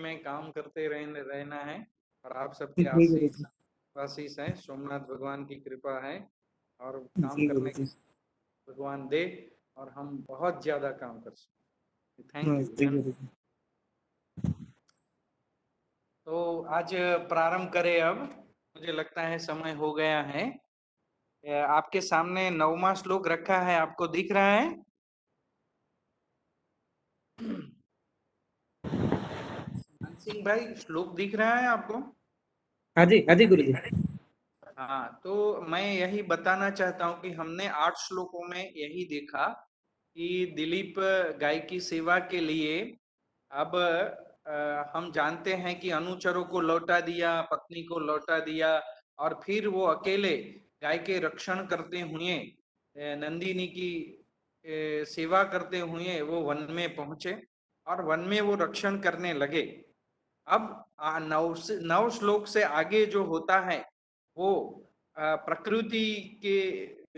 में काम करते रहना है और आप सबके जी गुरु आशीष जी। आशीष है, सोमनाथ भगवान की कृपा है और काम जी गुरु करने जी। की भगवान दे और हम बहुत ज्यादा काम कर सकें। Thank you. नमस्ते गुरु जी। तो आज प्रारंभ करें। अब मुझे लगता है समय हो गया है। आपके सामने 9वां श्लोक रखा है, आपको दिख रहा है? सिंह भाई, श्लोक दिख रहा है आपको? हाँ जी गुरु जी। हाँ, तो मैं यही बताना चाहता हूँ कि हमने 8 श्लोकों में यही देखा कि दिलीप गाय की सेवा के लिए अब हम जानते हैं कि अनुचरों को लौटा दिया, पत्नी को लौटा दिया और फिर वो अकेले गाय के रक्षण करते हुए नंदिनी की सेवा करते हुए वो वन में पहुंचे और वन में वो रक्षण करने लगे। अब 9 श्लोक से आगे जो होता है वो प्रकृति के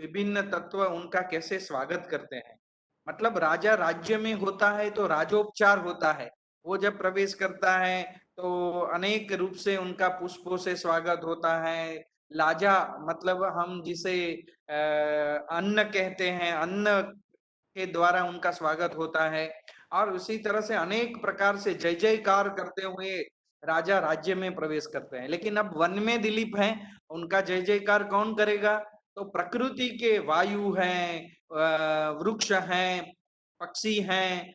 विभिन्न तत्व उनका कैसे स्वागत करते हैं। मतलब राजा राज्य में होता है तो राजोपचार होता है। वो जब प्रवेश करता है तो अनेक रूप से उनका पुष्पों से स्वागत होता है। लाजा मतलब हम जिसे अन्न कहते हैं, अन्न के द्वारा उनका स्वागत होता है और उसी तरह से अनेक प्रकार से जय जयकार करते हुए राजा राज्य में प्रवेश करते हैं। लेकिन अब वन में दिलीप हैं, उनका जय जयकार कौन करेगा? तो प्रकृति के वायु हैं, वृक्ष हैं, पक्षी हैं,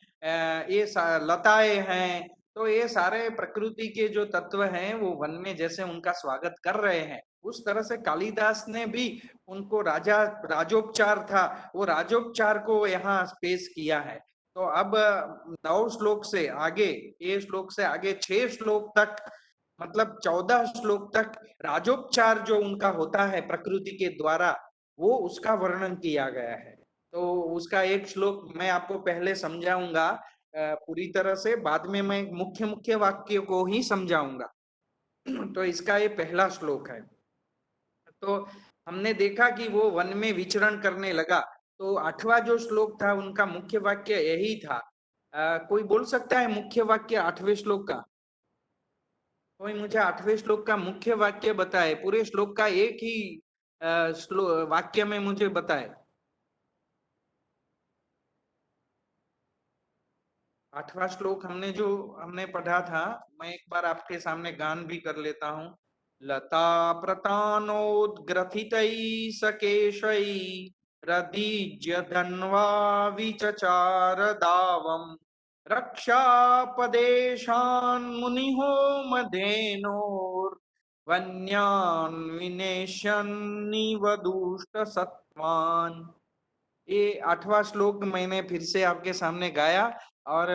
ये लताएं हैं, तो ये सारे प्रकृति के जो तत्व हैं वो वन में जैसे उनका स्वागत कर रहे हैं, उस तरह से कालिदास ने भी उनको राजोपचार था, वो राजोपचार को यहाँ पेश किया है। तो अब 9 श्लोक से आगे, ये श्लोक से आगे 6 श्लोक तक, मतलब 14 श्लोक तक राजोपचार जो उनका होता है प्रकृति के द्वारा, वो उसका वर्णन किया गया है। तो उसका एक श्लोक मैं आपको पहले समझाऊंगा पूरी तरह से, बाद में मैं मुख्य मुख्य वाक्य को ही समझाऊंगा। तो इसका ये पहला श्लोक है। तो हमने देखा कि वो वन में विचरण करने लगा। तो 8वां जो श्लोक था उनका मुख्य वाक्य यही था। कोई बोल सकता है मुख्य वाक्य 8वें श्लोक का? कोई मुझे 8वें श्लोक का मुख्य वाक्य बताए, पूरे श्लोक का एक ही वाक्य में मुझे बताए। 8वां श्लोक हमने पढ़ा था, मैं एक बार आपके सामने गान भी कर लेता हूँ। लता प्रतानोद्ग्रथितैः सकेशैः रदीज्य धन्वा विचचार दावम् रक्षापदेशान् मुनिहो मधेनोर् वन्यान् विनेशन्निव दुष्ट सत्वान्। ये 8वां श्लोक मैंने फिर से आपके सामने गाया और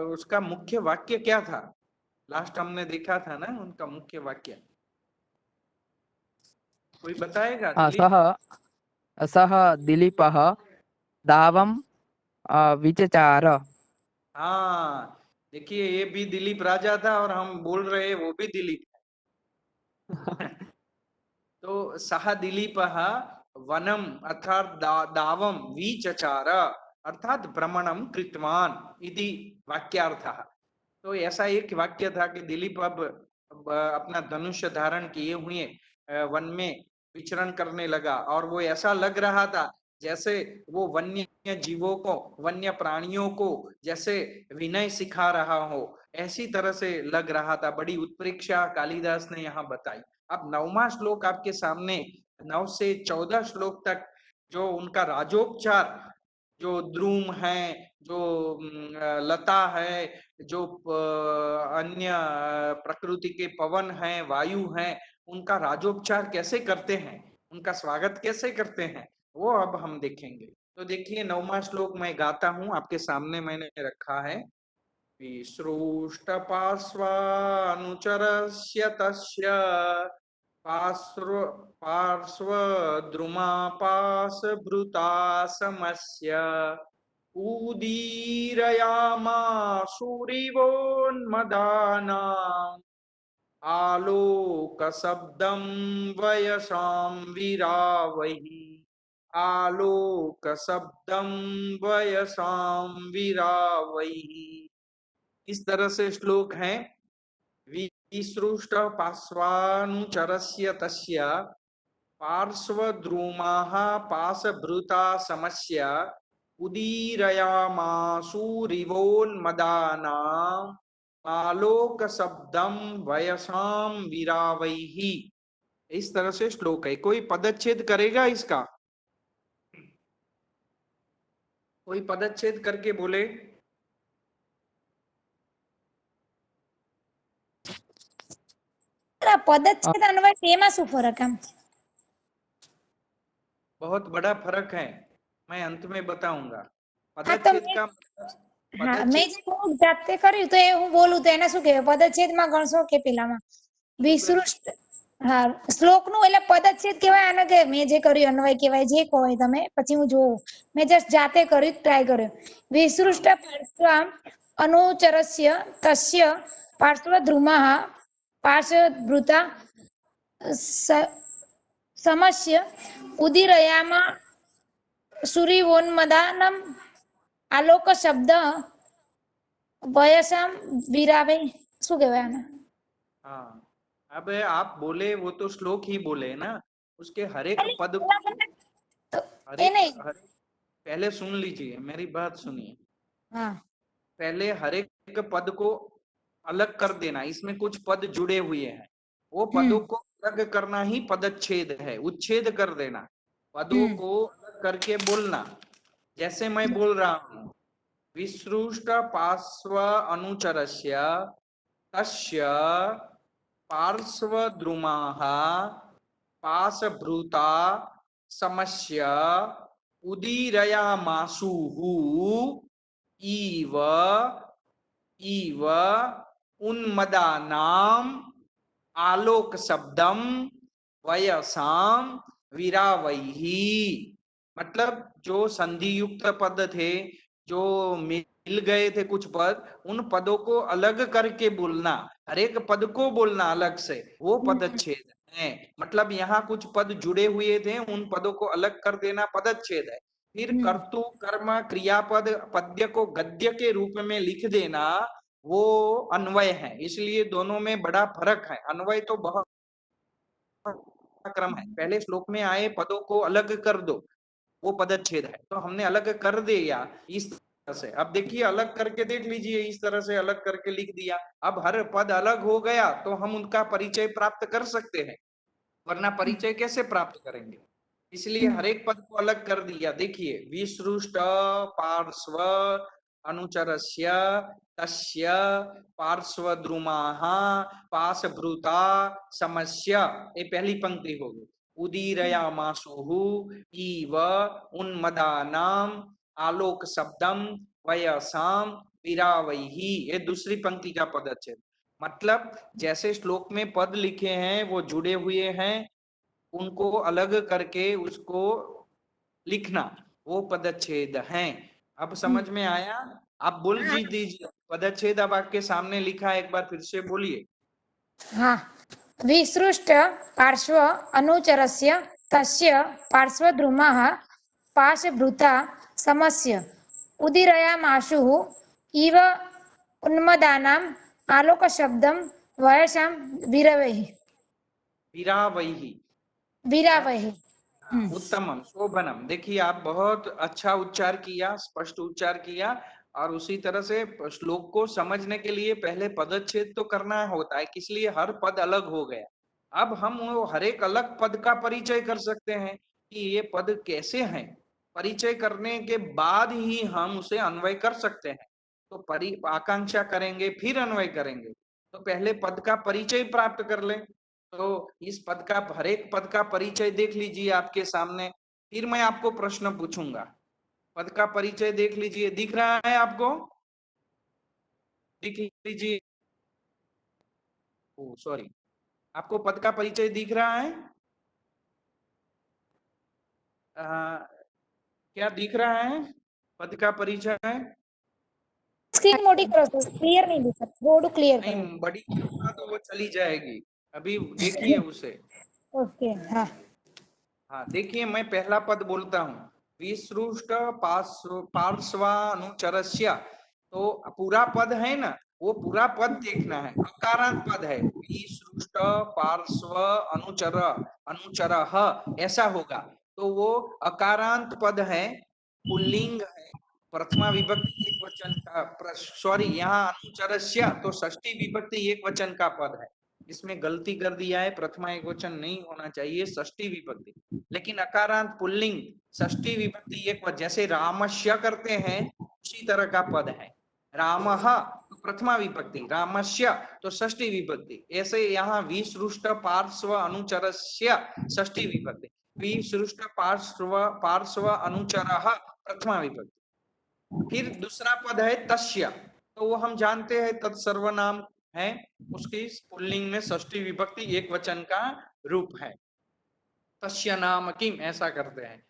उसका मुख्य वाक्य क्या था? लास्ट हमने देखा था ना उनका मुख्य वाक्य, कोई बताएगा दिलीप? सः सः दिलीपः दावं विचचार। हाँ, देखिए ये भी दिलीप राजा था और हम बोल रहे हैं वो भी दिलीप है। तो सह दिलीप वनम अर्थात दावम विचचार अर्थात भ्रमणम कृतवान इति वाक्यार्थः। तो ऐसा एक वाक्य था कि दिलीप अब अपना धनुष धारण किए हुए वन में विचरण करने लगा और वो ऐसा लग रहा था जैसे वो वन्य जीवों को, वन्य प्राणियों को जैसे विनय सिखा रहा हो, ऐसी तरह से लग रहा था। बड़ी उत्प्रेक्षा कालिदास ने यहाँ बताई। अब 9वां श्लोक आपके सामने, 9 से 14 श्लोक तक जो उनका राजोपचार, जो द्रुम है, जो लता है, जो अन्य प्रकृति के पवन हैं, वायु हैं, उनका राजोपचार कैसे करते हैं, उनका स्वागत कैसे करते हैं, वो अब हम देखेंगे। तो देखिए 9वां श्लोक मैं गाता हूं, आपके सामने मैंने रखा है। विसृष्टपार्श्वानुचरस्य तस्य पार्श्व पार्श्वद्रुमापासभृतासमस्य उदीरयामाशुरिवोन्मदानाम् आलोकशब्दं वयसां विरावहि आलोकशब्दं वयसां विरावहि। इस तरह से श्लोक है। विसृष्ट पार्श्वानुचरस्य तस्य पार्श्वद्रुमाः पाशभृता समस्य उदीरयामासुरिवोन्मदानाम् आलोक शब्दम वयसाम वीरावैः। इस तरह से श्लोक है। कोई पदच्छेद करेगा इसका? कोई पदच्छेद करके बोले। પદચ્છેદ અન્વય તેમાં શું ફરક એમ? बहुत बड़ा फर्क है, मैं अंत में बताऊंगा। હા, તો पदच्छेद का હા, મેં पदच्छेद જે થોડુંક જાતે કર્યું તો એ હું બોલું તો એને શું કહેવાય? પદચ્છેદમાં ગણશો કે પેલામાં? વિસૃષ્ટ. હા, શ્લોકનું એટલે પદચ્છેદ કહેવાય આને, કે મેં જે કર્યું અન્વય કહેવાય, જે કહો એ તમે, પછી હું જોઉં. મેં જસ્ટ જાતે કર્યું, ટ્રાય કર્યો. વિસૃષ્ટ પાર્શ્વામ અનુચરસ્ય તસ્ય પાર્શ્વદ્રુમાः પાર્શ્વભૃતા સમસ્ય ઉદીરયામા સુરીવોન્મદાનમ આલોક શબ્દ વયસામ વીરાવે. શું કહેવાય આને? हाँ, अब आप बोले वो तो श्लोक ही बोले ना, उसके हर एक पद को તો हर એ एक નહીં. पहले सुन लीजिए, मेरी बात सुनिए। હા, पहले हर एक पद को अलग कर देना, इसमें कुछ पद जुड़े हुए हैं, वो पदों को अलग करना ही पदच्छेद है, उच्छेद कर देना। पदों को अलग करके बोलना। जैसे मैं बोल रहा हूं, विसृष्ट पार्श्व अनुचरस्य तस्य पार्श्वद्रुमाः पाशभृता समस्य उदीरयामासुः इव इव उन्मदानाम आलोक शब्दम वयसाम वीरावैहि। मतलब जो संधि युक्त पद थे, जो मिल गए थे कुछ पद, उन पदों को अलग करके बोलना, हर एक पद को बोलना अलग से, वो पदच्छेद है। मतलब यहाँ कुछ पद जुड़े हुए थे, उन पदों को अलग कर देना पदच्छेद है। फिर कर्तु कर्म क्रियापद पद्य को गद्य के रूप में लिख देना, वो अन्वय है। इसलिए दोनों में बड़ा फर्क है। अन्वय तो बहुत क्रम है, पहले श्लोक में आए पदों को अलग कर दो, वो पदच्छेद है। तो हमने अलग कर दिया इस तरह से। अब देखिए, अलग करके देख लीजिए, इस तरह से अलग करके लिख दिया। अब हर पद अलग हो गया तो हम उनका परिचय प्राप्त कर सकते हैं, वरना परिचय कैसे प्राप्त करेंगे? इसलिए हर एक पद को अलग कर दिया। देखिए, विसृष्ट पार्श्व अनुचरस्य तस्य पार्श्वद्रुमाः पाशभृता समस्य, ये पहली पंक्ति होगी। उदीरयामासुः इव उन्मदानाम आलोक शब्दम वयसाम वीरावैहि, ये दूसरी पंक्ति का पदच्छेद। मतलब जैसे श्लोक में पद लिखे हैं वो जुड़े हुए हैं, उनको अलग करके उसको लिखना, वो पदच्छेद है। अब समझ में आया? आप बोल जी दीजिए पदच्छेद, अब आपके सामने लिखा है, एक बार फिर से बोलिए। હા. વિસૃષ્ટ પાર્શ્વ અનુચરસ્ય તસ્ય પાર્શ્વદ્રુમાः પાશભૃતા સમસ્ય ઉદીરયામાશુः इव उन्मदानाम् आलोकशब्दं वयसां वीरावैः. वीरावैहि, वीरावैः. उत्तमम शोभनम। देखिए, आप बहुत अच्छा उच्चार किया, स्पष्ट उच्चार किया। और उसी तरह से श्लोक को समझने के लिए पहले पदच्छेद तो करना होता है, इसलिए हर पद अलग हो गया। अब हम वो हर एक अलग पद का परिचय कर सकते हैं कि ये पद कैसे हैं। परिचय करने के बाद ही हम उसे अन्वय कर सकते हैं। तो आकांक्षा करेंगे फिर अन्वय करेंगे, तो पहले पद का परिचय प्राप्त कर लें। तो इस पद का, हर एक पद का परिचय देख लीजिए आपके सामने, फिर मैं आपको प्रश्न पूछूंगा। पद का परिचय देख लीजिए, दिख रहा है आपको? दिख लीजिए। ओ सॉरी, आपको पद का परिचय दिख रहा है? क्या दिख रहा है पद का परिचय? સ્ક્રીન મોટી કરો છો, ક્લિયર નહીં દેખાતું, થોડું ક્લિયર કરો. नहीं, बड़ी करूंगा तो वो चली जाएगी, अभी देखिए उसे। ઓકે. હા. हाँ, देखिए, मैं पहला पद बोलता हूँ, विसृष्ट पार्श्वानुचरस्य। तो पूरा पद है ना, वो पूरा पद देखना है। अकारांत पद है, विसृष्ट पार्श्व अनुचर अनुचरः ऐसा होगा। तो वो अकारांत पद है, पुल्लिंग है, प्रथमा विभक्ति एक वचन का, सॉरी यहाँ अनुचरस्य तो षष्ठी विभक्ति एक वचन का पद है। इसमें गलती कर दिया है, प्रथमा एक वचन नहीं होना चाहिए, षष्ठी विभक्ति। लेकिन अकारांत पुल्लिंग षष्ठी विभक्ति एक वचन, जैसे रामस्य करते हैं उसी तरह का पद है। रामः तो प्रथमा विभक्ति, रामस्य तो षष्ठी विभक्ति। ऐसे यहाँ विसृष्ट पार्श्व अनुचरस्य षष्ठी विभक्ति, विसृष्ट पार्श्व अनुचरः प्रथमा विभक्ति। फिर दूसरा पद है तस्य, तो वो हम जानते हैं तत्सर्वनाम है, उसकी पुल्लिंग में षष्ठी विभक्ति एक वचन का रूप है, तस्य नाम किम ऐसा करते हैं।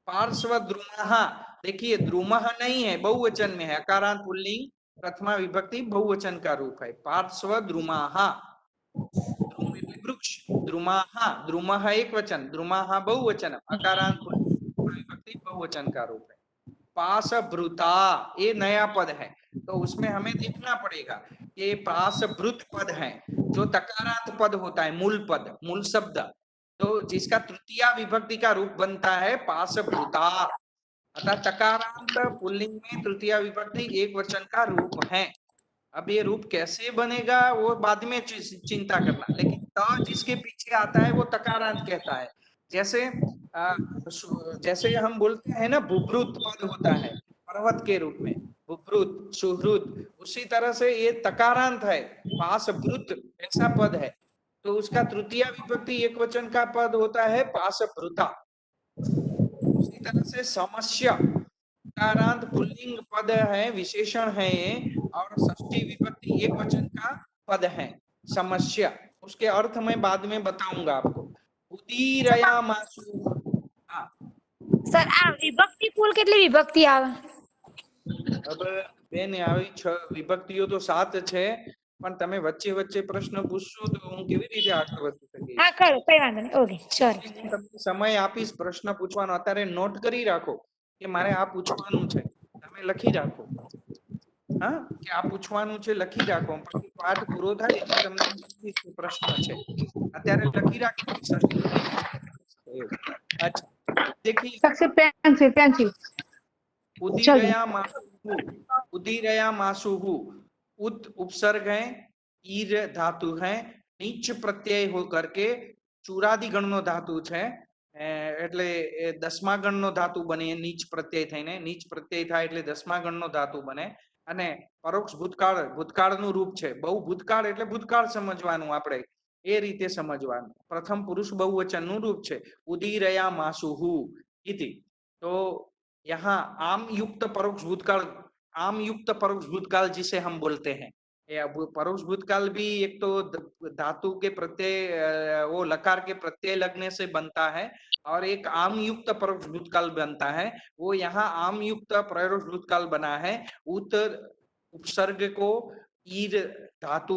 पार्श्व द्रुमः, देखिए द्रुमः नहीं है, बहुवचन में है, अकारांत पुल्लिंग प्रथमा विभक्ति बहुवचन का रूप है। पार्श्व द्रुमः, द्रुम એટલે वृक्ष, द्रुमः, द्रुमः एक वचन, द्रुमः बहुवचन, अकारांत पुल्लिंग विभक्ति बहुवचन का रूप है। पाशभृता ये नया पद है, तो उसमें हमें देखना पड़ेगा कि पाशभृत पद है जो तकारांत पद होता है, मूल पद, मूल शब्द, तो जिसका तृतीया विभक्ति का रूप बनता है पाशभृता। अतः तकारांत पुल्लिंग में तृतीया विभक्ति एक वचन का रूप है। अब ये रूप कैसे बनेगा वो बाद में चिंता करना, लेकिन त जिसके पीछे आता है वो तकारांत कहता है। जैसे हम बोलते हैं ना बुभृत पद होता है पर्वत के रूप में, बुभृत सुहृद, उसी तरह से ये तकारांत है, पाशभृत ऐसा पद है, तो उसका तृतीया विभक्ति एक वचन का पद होता है पाशभृता। उसी तरह से समस्या तकारांत पुल्लिंग पद है, विशेषण है ये, और षष्ठी विभक्ति एक वचन का पद है समस्या। उसके अर्थ मैं बाद में बताऊंगा आपको। उदीरयामासु, हाँ સર આ વિભક્તિ કુલ કેટલી વિભક્તિ આવે? अब બેન આવી 6 વિભક્તિઓ તો 7 છે, પણ તમે વચ્ચે વચ્ચે પ્રશ્ન પૂછશો તો હું કેવી રીતે આગળ વધી શકીશ? હા ખરું, કઈ વાંધો નહીં. Okay sorry. હું તમને સમય આપીશ પ્રશ્ન પૂછવાનો, અત્યારે નોટ કરી રાખો કે મારે આ પૂછવાનું છે, તમે લખી રાખો, હા કે આ પૂછવાનું છે લખી રાખો, પછી પાઠ પૂરો થાય એટલે તમને પ્રશ્ન છે અત્યારે લખી રાખો। अच्छा देखिए, उदीरयामासुः, उत उपसर्ग है, ईर धातु है, नीच प्रत्यय होकर के चूरादी गणनो धातु है, એટલે દસમા ગણનો ધાતુ બને, નીચ પ્રત્યય થઈને નીચ પ્રત્યય થાય એટલે દસમા ગણનો ધાતુ બને। અને પરોક્ષ ભૂતકાળ ભૂતકાળનું રૂપ છે, બહુ ભૂતકાળ એટલે ભૂતકાળ સમજવાનું, આપણે એ રીતે સમજવાનું। પ્રથમ પુરુષ બહુવચનનું રૂપ છે ઉદીરયામાસુઃ इति। तो यहाँ आम युक्त परोक्ष भूतकाल, आम युक्त परोक्ष भूतकाल जिसे हम बोलते हैं, परोक्ष भूतकाल भी एक तो धातु के प्रत्यय, वो लकार के प्रत्यय लगने से बनता है, और एक आम युक्त परोक्ष भूतकाल बनता है। वो यहाँ आम युक्त परोक्ष भूतकाल बना है, उत उपसर्ग को ईर धातु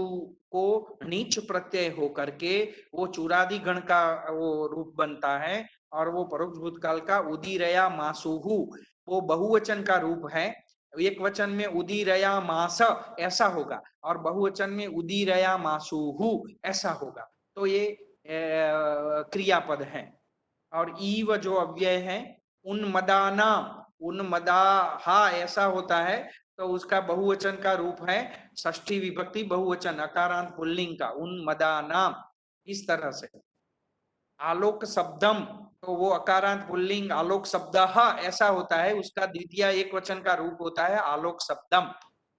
को नीच प्रत्यय होकर के वो चूरादि गण का वो रूप बनता है, और वो परोक्ष भूतकाल का उदीरयामासुः वो बहुवचन का रूप है। एक वचन में उदीरयामास ऐसा होगा और बहुवचन में उदीरयामासुः ऐसा होगा, तो ये क्रियापद है। और ईव जो अव्यय है, उन्मदाना, उन्मदाहा ऐसा होता है, तो उसका बहुवचन का रूप है षष्ठी विभक्ति बहुवचन अकारांत पुल्लिंग का, उन्मदानाम। इस तरह से आलोक शब्दम, तो वो अकारांत पुल्लिंग आलोक शब्दः ऐसा होता है, उसका द्वितीय एक वचन का रूप होता है आलोक शब्दम।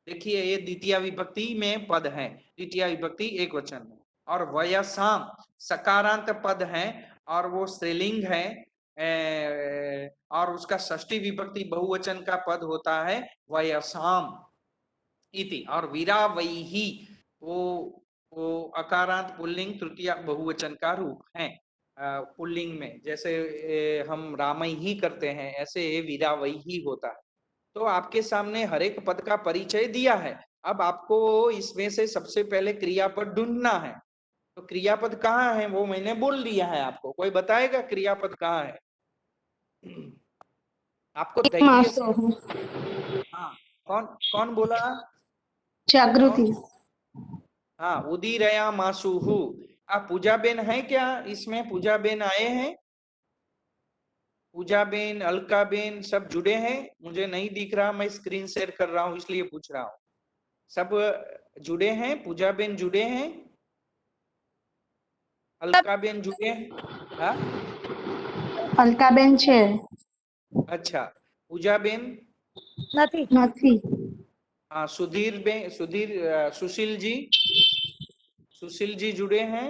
देखिए ये द्वितीय विभक्ति में पद है, द्वितीय विभक्ति एक वचन में। और वयसाम सकारांत पद है और वो स्त्रीलिंग है, और उसका षष्ठी विभक्ति बहुवचन का पद होता है वयसाम इति। और वीरावैहि वो अकारांत पुल्लिंग तृतीय बहुवचन का रूप है पुल्लिंग में, जैसे हम रामई ही करते हैं ऐसे वीरावैहि होता है। तो आपके सामने हर एक पद का परिचय दिया है। अब आपको इसमें से सबसे पहले क्रियापद ढूंढना है। तो क्रियापद कहाँ है वो मैंने बोल दिया है, आपको कोई बताएगा क्रियापद कहाँ है? आपको धैर्य से, हाँ कौन कौन बोला? जागृति। हाँ, उदीरया मासुहु। आप पूजा बेन है क्या इसमें? पूजा बेन आए हैं? पूजा बेन, अलका बेन सब जुड़े हैं? मुझे नहीं दिख रहा, मैं स्क्रीन शेयर कर रहा हूँ इसलिए पूछ रहा हूँ। सब जुड़े हैं? पूजा बेन जुड़े हैं? अलका बेन जुड़े हैं? हाँ, अलकाबेन छे। अच्छा। पूजा बेन? નથી નથી। हाँ, सुधीर बेन, सुशील जी, सुशील जी जुड़े हैं?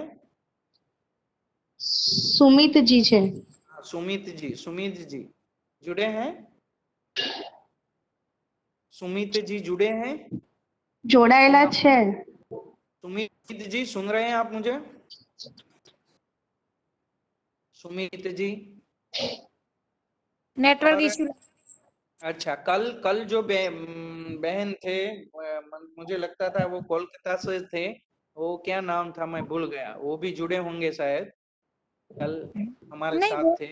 सुमित जी छे। हाँ, सुमित जी जुड़े हैं? सुमित जी जुड़े हैं? जोड़ाયેલા छे। सुमित जी सुन रहे हैं आप मुझे? सुमित जी? नेटवर्क और इश्यू। अच्छा, कल जो बहन थे, मुझे लगता था वो कोलकाता से थे, वो क्या नाम था मैं भूल गया, वो भी जुड़े होंगे शायद, कल हमारे नहीं, साथ वो थे।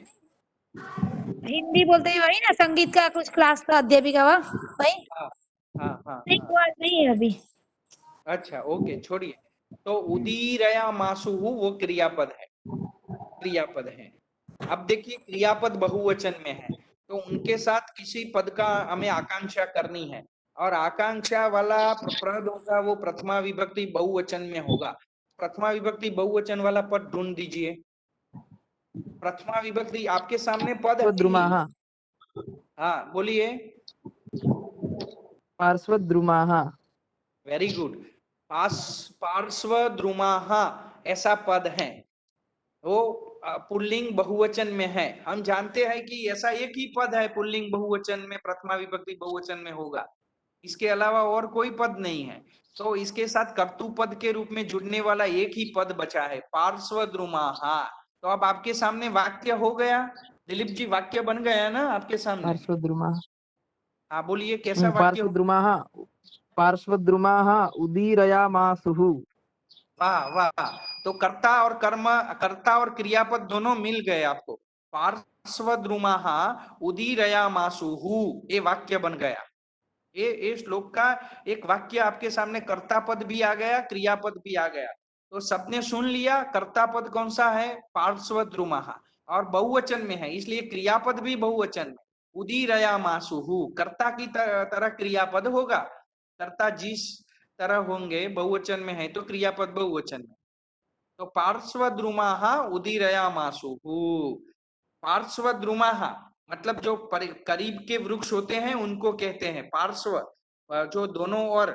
हिंदी बोलते ही वही ना, संगीत का कुछ क्लास का अध्यापिका वही। हाँ हाँ हाँ नहीं, हाँ। वो आज नहीं है अभी। अच्छा, ओके, छोड़िए। तो उदीरया मासुहु वो क्रियापद है, क्रियापद है। अब देखिए, क्रियापद बहुवचन में है, तो उनके साथ किसी पद का हमें आकांक्षा करनी है, और आकांक्षा वाला पद होगा वो प्रथमा विभक्ति बहुवचन में होगा। प्रथमा विभक्ति बहुवचन वाला पद ढूंढ दीजिए। प्रथमा विभक्ति आपके सामने पद है ही। पार्श्वद्रुमाः हाँ, बोलिए। पार्श्वद्रुमाः वेरी गुड। पार्श्वद्रुमाः ऐसा पद है, वो पुल्लिंग बहुवचन में है। हम जानते हैं कि ऐसा एक ही पद है पुल्लिंग बहुवचन में, प्रथमा विभक्ति बहुवचन में होगा, इसके अलावा और कोई पद नहीं है। तो इसके साथ कर्तृपद के रूप में जुड़ने वाला एक ही पद बचा है, पार्श्वद्रुमाः। तो अब आपके सामने वाक्य हो गया। दिलीप जी, वाक्य बन गया ना आपके सामने? पार्श्वद्रुमाः हाँ, बोलिए कैसा वाक्य हो? पार्श्वद्रुमाः पार्श्वद्रुमाः उदीरयामासुः। वाह वाह। तो कर्ता और कर्म, कर्ता और क्रियापद दोनों मिल गए आपको। पार्श्वद्रुमाः उदीरयामासुहु, ये वाक्य बन गया। ये श्लोक का एक वाक्य आपके सामने, कर्ता पद भी आ गया, क्रियापद भी आ गया। तो सबने सुन लिया, कर्ता पद कौन सा है? पार्श्वद्रुमाः, और बहुवचन में है, इसलिए क्रियापद भी बहुवचन में। उदीरयामासुहु, कर्ता की तरह क्रियापद होगा। कर्ता जिस तरह होंगे, बहुवचन में है तो क्रियापद बहुवचन में। तो पार्श्वद्रुमाः उदीरयामासुहु। पार्श्वद्रुमाः मतलब जो करीब के वृक्ष होते हैं उनको कहते हैं पार्श्व, जो दोनों ओर,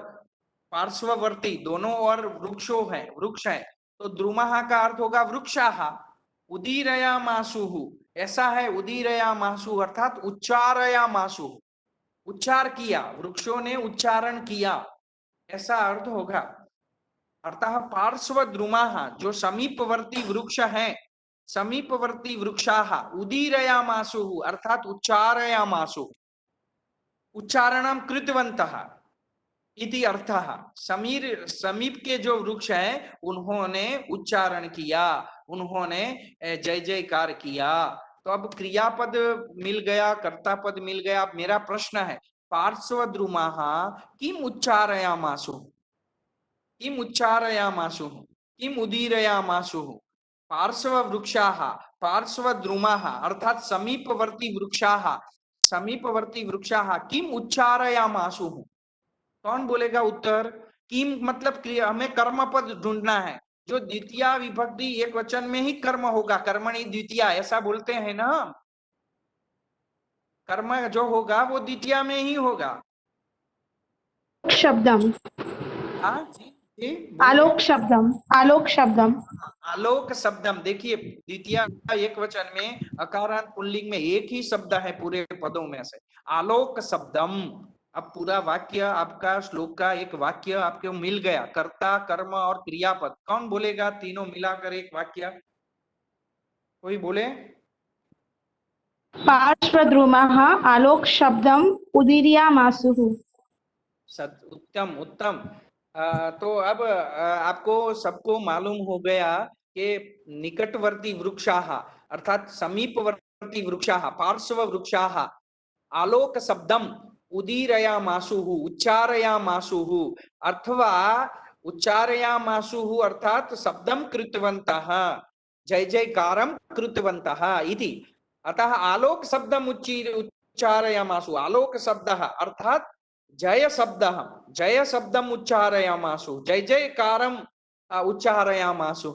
पार्श्ववर्ती दोनों ओर वृक्षों है, वृक्ष है। तो द्रुमाः का अर्थ होगा वृक्षाः। उदीरयामासुहु ऐसा है, उदीरयामासु अर्थात उच्चारयामासु, उच्चार किया, वृक्षों ने उच्चारण किया, ऐसा अर्थ होगा। अर्थात पार्श्वद्रुमाः जो समीपवर्ती वृक्ष हैं, समीपवर्ती वृक्षाः उदीरयामासुः अर्थात उच्चारयामासुः, उच्चारणं कृतवन्तः इति अर्थः। समीप के जो वृक्ष हैं उन्होंने उच्चारण किया, उन्होंने जय जयकार किया। तो अब क्रियापद मिल गया, कर्ता पद मिल गया। अब मेरा प्रश्न है, पार्श्वद्रुमाः किम उच्चारयामासुः, किम उच्चारयामासुः, किम उदीरयामासुः। पार्श्ववृक्षाः, पार्श्वद्रुमाः अर्थात समीपवर्ती वृक्षाः, समीपवर्ती वृक्षाः किम उच्चारयामासुः। कौन बोलेगा उत्तर? किम मतलब क्रिया, हमें कर्म पद ढूंढना है, जो द्वितीय विभक्ति एक वचन में ही कर्म होगा, कर्मणि द्वितीया ऐसा बोलते हैं ना हम। कर्म जो होगा वो द्वितीय में ही होगा। शब्दम। हाँ जी जी, बोलिए। आलोक शब्दम। आलोक शब्दम। आलोक शब्दम। देखिए, द्वितीय एक वचन में अकारांत पुल्लिंग में एक ही शब्द है पूरे पदों में से, आलोक शब्दम। अब पूरा वाक्य आपका, श्लोक का एक वाक्य आपको मिल गया, कर्ता, कर्म और क्रियापद। कौन बोलेगा तीनों मिलाकर एक वाक्य? कोई बोले? पार्श्वद्रुमाः आलोक शब्दम उदीरयामासुः। उत्तम उत्तम। तो अब आपको सबको मालूम हो गया कि निकटवर्ती वृक्षाः अर्थात समीपवर्ती वृक्षाः, पार्श्व वृक्षाः आलोक शब्दम उदीरयामासुः उच्चारयामासुः अथवा उच्चारयामासुः अर्थात शब्दं कृतवन्तः जय जयकारं कृतवन्तः इति। अतः आलोक शब्दम् उच्चारयामासु आलोक शब्दः अर्थात जय शब्दः जय शब्दम् उच्चारयामासु जय जयकारं उच्चारयामासु।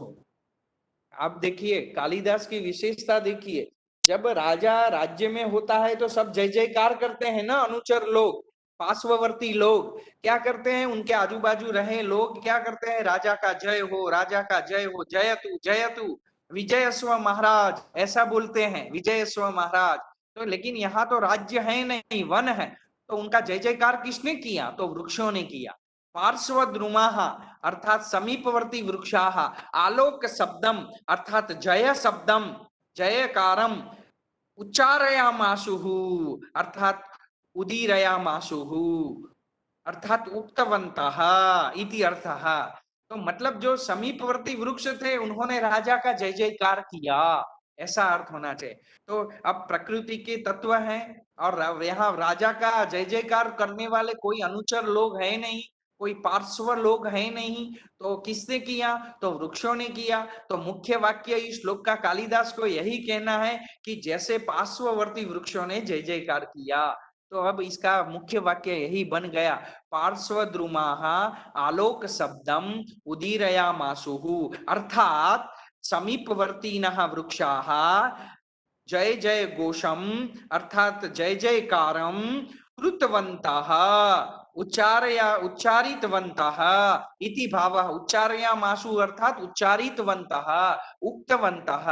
आप देखिए कालिदास की विशेषता देखिए, जब राजा राज्य में होता है तो सब जय जयकार करते हैं ना, अनुचर लोग पार्श्ववर्ती लोग क्या करते हैं, उनके आजू बाजू रहे लोग क्या करते हैं, राजा का जय हो, राजा का जय हो, जयतु जयतु विजयस्व महाराज ऐसा बोलते हैं, विजयस्व महाराज। तो लेकिन यहाँ तो राज्य है नहीं, वन है, तो उनका जय जयकार किसने किया, तो वृक्षों ने किया। पार्श्वद्रुमाः अर्थात समीपवर्ती वृक्षाः आलोक शब्दम अर्थात जय शब्दम जयकारम उच्चारयामासुः अर्थात उदीरयामासुः अर्थात उक्तवन्तः इति अर्थः। तो मतलब जो समीपवर्ती वृक्ष थे उन्होंने राजा का जय जयकार किया, ऐसा अर्थ होना चाहिए। तो अब प्रकृति के तत्व हैं और यहाँ राजा का जय जयकार करने वाले कोई अनुचर लोग है नहीं, कोई पार्श्व लोग है नहीं, तो किसने किया, तो वृक्षों ने किया। तो मुख्य वाक्य इस श्लोक का कालिदास को यही कहना है कि जैसे पार्श्ववर्ती वृक्षों ने जय जयकार किया। तो अब इसका मुख्य वाक्य यही बन गया, पार्श्वद्रुमाः आलोक शब्दम उदीरयामासुः अर्थात समीपवर्तीनः वृक्षाः जय जय घोषम अर्थात जय जयकारम कृतवन्तः उच्चारितवन्तः इति भावः। उच्चारयामासु अर्थात उच्चारितवन्तः उक्तवन्तः,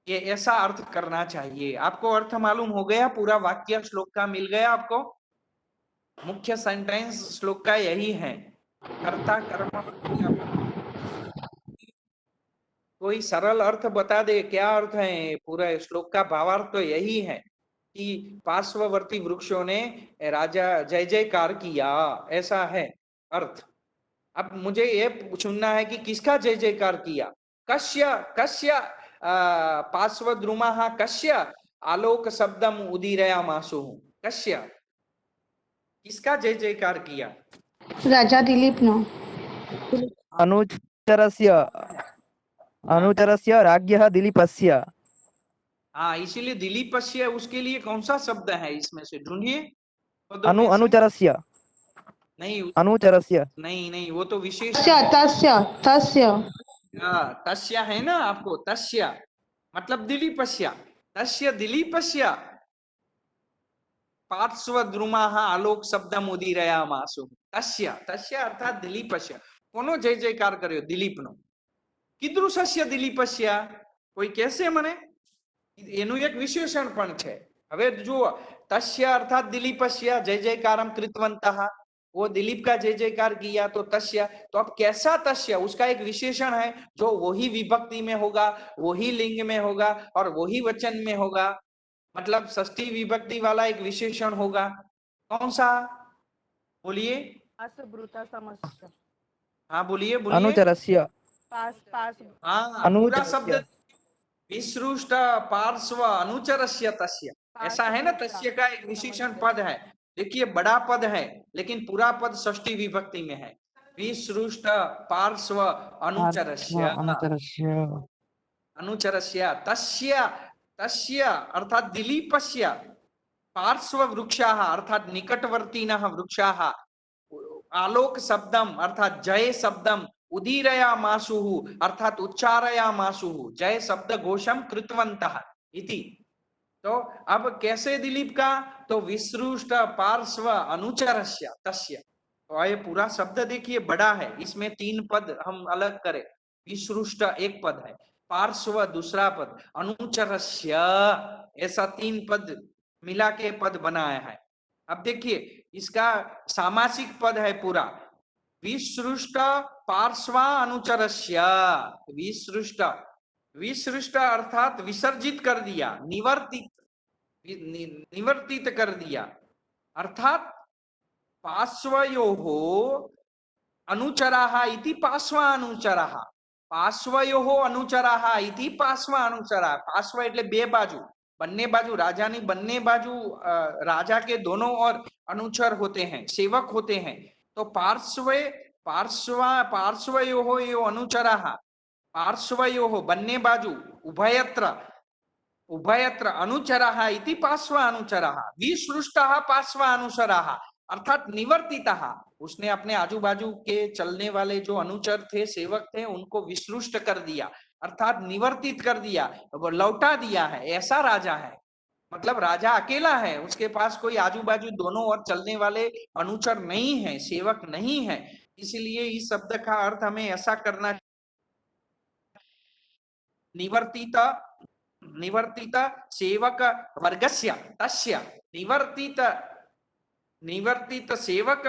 ये ऐसा अर्थ करना चाहिए। आपको अर्थ मालूम हो गया, पूरा वाक्य श्लोक का मिल गया आपको। मुख्य सेंटेंस श्लोक का यही है, कर्ता कर्म कोई सरल अर्थ बता दे, क्या अर्थ है पूरा श्लोक का भावार्थ तो यही है कि पार्श्ववर्ती वृक्षों ने राजा जय जयकार किया, ऐसा है अर्थ। अब मुझे ये चुनना है कि किसका जय जयकार किया, कस्य कस्य पार्श्वद्रुमाः कस्य आलोक शब्दम उदीरयामासुः, कस्य किसका जय जयकार किया, राजा दिलीप नो अनुचरस्य अनुचरस्य राज्ञः दिलीपस्य। हाँ इसीलिए दिलीपस्य, उसके लिए कौन सा शब्द है इसमें से ढूंढिए अनुचरस्य नहीं अनुचरस्य नहीं नहीं, वो तो विशेष तस्य तस्य तस्य तस्य है ना, आपको तस्य मतलब दिलीपस्य, तस्य दिलीपस्य पार्श्वद्रुमाः आलोक शब्दम उदीरयामासुः तस्य तस्य अर्थात दिलीपस्य कोनो जय जयकार કર્યો દિલીપનો। કીદૃશસ્ય દિલીપસ્ય કોઈ કહેશે મને, એનું એક વિશેષણ પણ છે। હવે જુઓ તસ્ય अर्थात दिलीपस्य जय जयकारम कृतवन्तः, वो दिलीप का जय जयकार किया तो तस्य, तो अब कैसा तस्य, उसका एक विशेषण है जो वही विभक्ति में होगा, वही लिंग में होगा और वही वचन में होगा, मतलब षष्ठी विभक्ति वाला एक विशेषण होगा। कौन सा, बोलिए, हाँ बोलिए बोलिए, अनुचरस्य हाँ पूरा शब्द विसृष्ट पार्श्व अनुचरस्य तस्य, ऐसा है ना, तस्य का एक विशेषण पद है। देखिए बड़ा पद है लेकिन पूरा पद षष्ठी विभक्ति में है, विसृष्ट पार्श्व अनुचरस्य अनुचरस्य तस्य तस्य अर्थात दिलीपस्य पार्श्व वृक्षाः अर्थात निकटवर्तीनः वृक्षाः आलोक शब्दम अर्थात जय शब्दम उदीरयामासुः अर्थात उच्चारयामासुः जय शब्द घोषम कृतवन्तः इति। तो अब कैसे दिलीप का, तो विसृष्ट पार्श्व अनुचरस्य तस्य। तो ये पूरा शब्द देखिए बड़ा है, इसमें तीन पद हम अलग करें, विसृष्ट एक पद है, पार्श्व दूसरा पद, अनुचरस्य ऐसा तीन पद मिला के पद बनाया है। अब देखिए इसका सामासिक पद है पूरा, विसृष्ट पार्श्वा अनुचरस्य, विसृष्ट विसृष्ट अर्थात विसर्जित कर दिया, निवर्तित निवर्तित कर दिया, अर्थात पार्श्वयोः अनुचराः इति पार्श्वानुचराः, पार्श्वयोः अनुचराः इति पार्श्वानुचराः। पार्श्व એટલે બે બાજુ, बन्ने बाजू राजानी बन्ने बाजू राजा के दोनों ओर अनुचर होते हैं, सेवक होते हैं। तो पार्श्वयोः यो अनुचराः, पार्श्वयोः बन्ने बाजू उभयत्र अनुचराः इति पार्श्व अनुचराः, विसृष्टाः पार्श्व अनुचराः अर्थात निवर्तिताः। उसने अपने आजू बाजू के चलने वाले जो अनुचर थे, सेवक थे, उनको विसृष्ट कर दिया अर्थात निवर्तित कर दिया, वो लौटा दिया है। ऐसा राजा है, मतलब राजा अकेला है, उसके पास कोई आजू बाजू दोनों ओर चलने वाले अनुचर नहीं है, सेवक नहीं है। इसलिए इस शब्द का अर्थ हमें ऐसा करना, निवर्तित सेवक वर्गस्य तस्य निवर्तित सेवक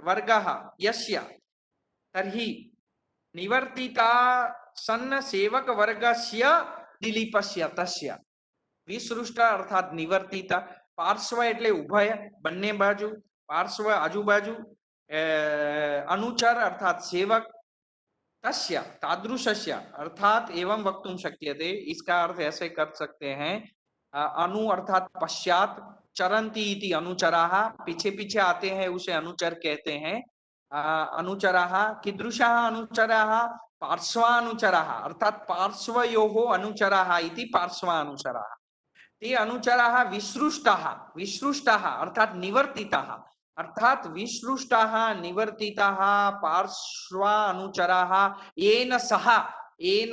वर्गः यस्य तर्हि निवर्तिता सन्न सेवक वर्गस्य दिलीपस्य तस्य विसृष्ट अर्थात निवर्तित, पार्श्व एटले उभय बन्ने बाजू, पार्श्व आजू बाजू, अनुचर अर्थात सेवक, तस्य तादृशस्य अर्थात एवं वक्तुं शक्यते, इसका अर्थ ऐसे कर सकते हैं, अनु अर्थात पश्चात, चरन्ति इति अनुचराः, पीछे पीछे आते हैं उसे अनुचर कहते हैं। अनुचराः कीदृशाः अनुचराः, पार्श्वानुचराः अर्थात पार्श्वयोः अनुचराः इति पार्श्वानुचराः। ते अनुचराः विसृष्टाः अर्थात निवर्तिताः, अर्थात विसृष्टाः निवर्तिताः पार्श्वानुचराः येन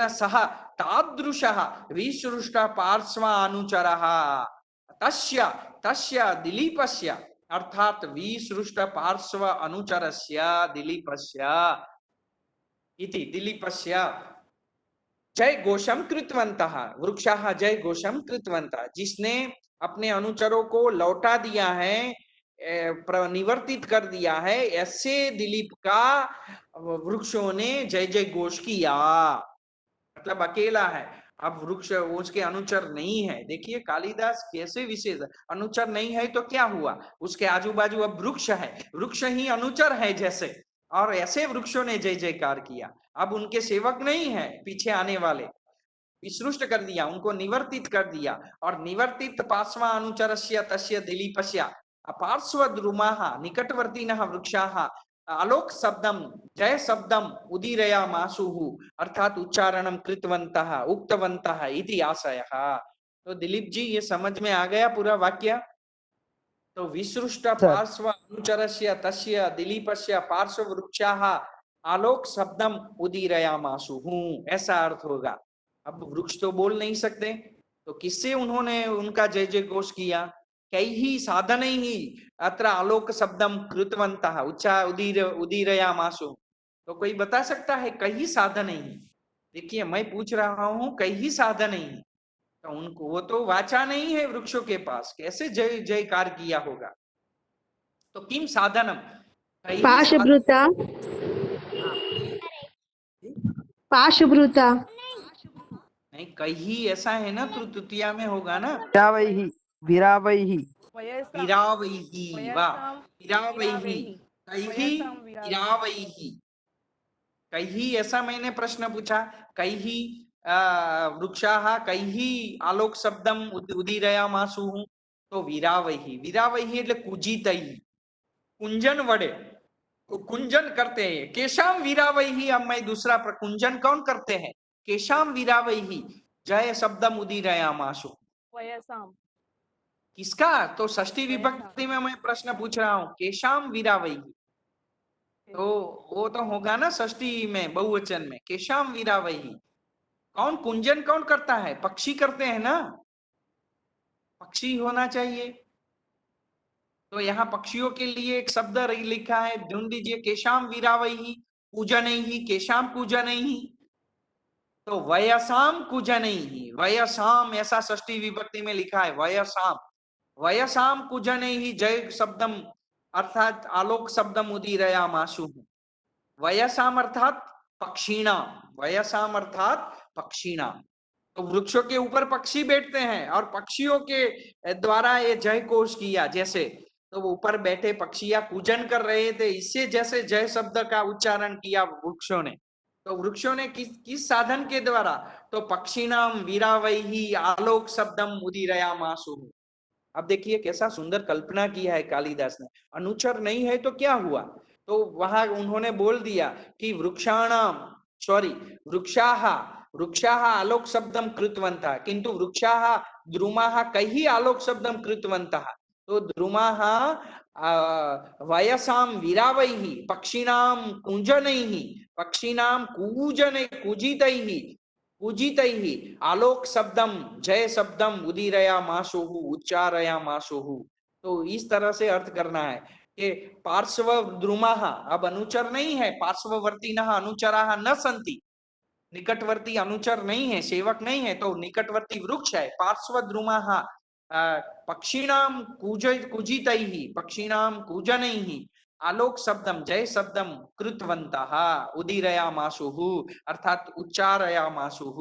सह तादृशः विसृष्ट पार्श्वानुचरः तस्य दिलीपस्य अर्थात विसृष्ट पार्श्व अनुचरस्य दिलीपस्य इति दिलीपस्य जय घोषम कृतवन्तः, वृक्षाः जय घोषम कृतवन्तः, जिसने अपने अनुचरों को लौटा दिया है, निवर्तित कर दिया है, ऐसे दिलीप का वृक्षों ने जय जय घोष किया। मतलब अकेला है, अब वृक्ष उसके अनुचर नहीं है। देखिए कालिदास कैसे विशेष, अनुचर नहीं है तो क्या हुआ, उसके आजू बाजू अब वृक्ष है, वृक्ष ही अनुचर है जैसे, और ऐसे वृक्षों ने जय जयकार किया। अब उनके सेवक नहीं है, पीछे आने वाले विसृष्ट कर दिया, उनको निवर्तित कर दिया। और निवर्तित पार्श्व अनुचरस्य तस्य दिलीपस्य पार्श्वद्रुमाः निकटवर्तिनः वृक्षाः आलोक शब्दम जय शब्दम उदीरयामासुः अर्थात उच्चारणम कृतवन्तः उक्तवन्तः इति आशयः। तो दिलीप जी ये समझ में आ गया पूरा वाक्य? तो विसृष्ट पार्श्व अनुचरस्य तस्य दिलीपस्य पार्श्व वृक्षाः आलोक शब्दम उदीरयामासुः, ऐसा अर्थ होगा। अब वृक्ष तो बोल नहीं सकते, तो किससे उन्होंने उनका जय जय घोष किया? कैहि साधनैः अत्र आलोक शब्दम कृतवन्तः उदीरयामासु। तो कोई बता सकता है कई साधनैः? देखिए मैं पूछ रहा हूँ कई साधनैः, तो उनको वो तो वाचा नहीं है वृक्षों के पास, कैसे जय जयकार किया होगा? तो किम साधनम पाशभृता पाशभृता नहीं, कहीं ऐसा है ना, तो तृतीया में होगा ना, विरावैहि विरावैहि विरावैहि, वाह, विरावैहि, कहीं विरावैहि, कहीं ऐसा मैंने प्रश्न पूछा, कहीं वृक्षाः कहीं आलोक शब्दम उदीरयामासुः, तो विरावैहि, विरावैहि એટલે કુજીતૈ, कुंजन वडे, कुंजन करते हैं। केशाम विरावैहि, अब मैं दूसरा कुंजन कौन करते हैं? केशाम विरावैहि जय शब्दम उदीरयामासु, किसका? तो षष्ठी विभक्ति में मैं प्रश्न पूछ रहा हूँ, केशाम विरावैहि, तो वो तो होगा ना षष्ठी में बहुवचन में, केशाम विरावैहि। कौन कुंजन कौन करता है? पक्षी करते हैं ना, पक्षी होना चाहिए। तो यहाँ पक्षियों के लिए एक शब्द लिखा है, ढूंढ दीजिए, केशाम विरावैहि पूजनैहि, केशाम पूजनैहि, तो वयसाम कुजनैहि, वयसाम ऐसा षष्ठी विभक्ति में लिखा है, वयसाम, वयसाम कुजनैहि जय शब्दम अर्थात आलोक शब्दम उदीरयामासुः, वयसाम अर्थात पक्षिणाम, वयसाम अर्थात पक्षिणाम। तो वृक्षों के ऊपर पक्षी बैठते हैं और पक्षियों के द्वारा ये जय घोष किया, जैसे तो वो ऊपर बैठे पक्षियां पूजन कर रहे थे, इससे जैसे जय शब्द का उच्चारण किया वृक्षों ने, तो वृक्षों ने किस साधन के द्वारा, तो पक्षिणाम वीरावैहि आलोक शब्दम उदीरयामासु। अब देखिए कैसा सुंदर कल्पना किया है कालिदास ने। अनुचर नहीं है तो क्या हुआ, तो वहां उन्होंने बोल दिया कि वृक्षाः वृक्षाः आलोक शब्दम कृतवन्तः, किंतु वृक्षाः द्रुमाः कैः आलोक शब्दम कृतवन्तः। तो द्रुमाः वयसां वीरावैः पक्षिणां कुंजनैः पक्षिणां कूजितैः पूजितैः आलोक शब्दम जय शब्दम उदीरयामासुः उच्चारयामासुः। तो इस तरह से अर्थ करना है कि पार्श्व द्रुमाः, अब अनुचर नहीं है, पार्श्ववर्तिनः अनुचराः न सन्ति, निकटवर्ती अनुचर नहीं है, सेवक नहीं है, तो निकटवर्ती वृक्ष है। पार्श्व द्रुमाः पक्षिणां कूजितैः पक्षिणां कूजनैः आलोक शब्दम जय शब्दम कृतवन्तः उदीरयामासुः, अर्थात उच्चारयामासुः।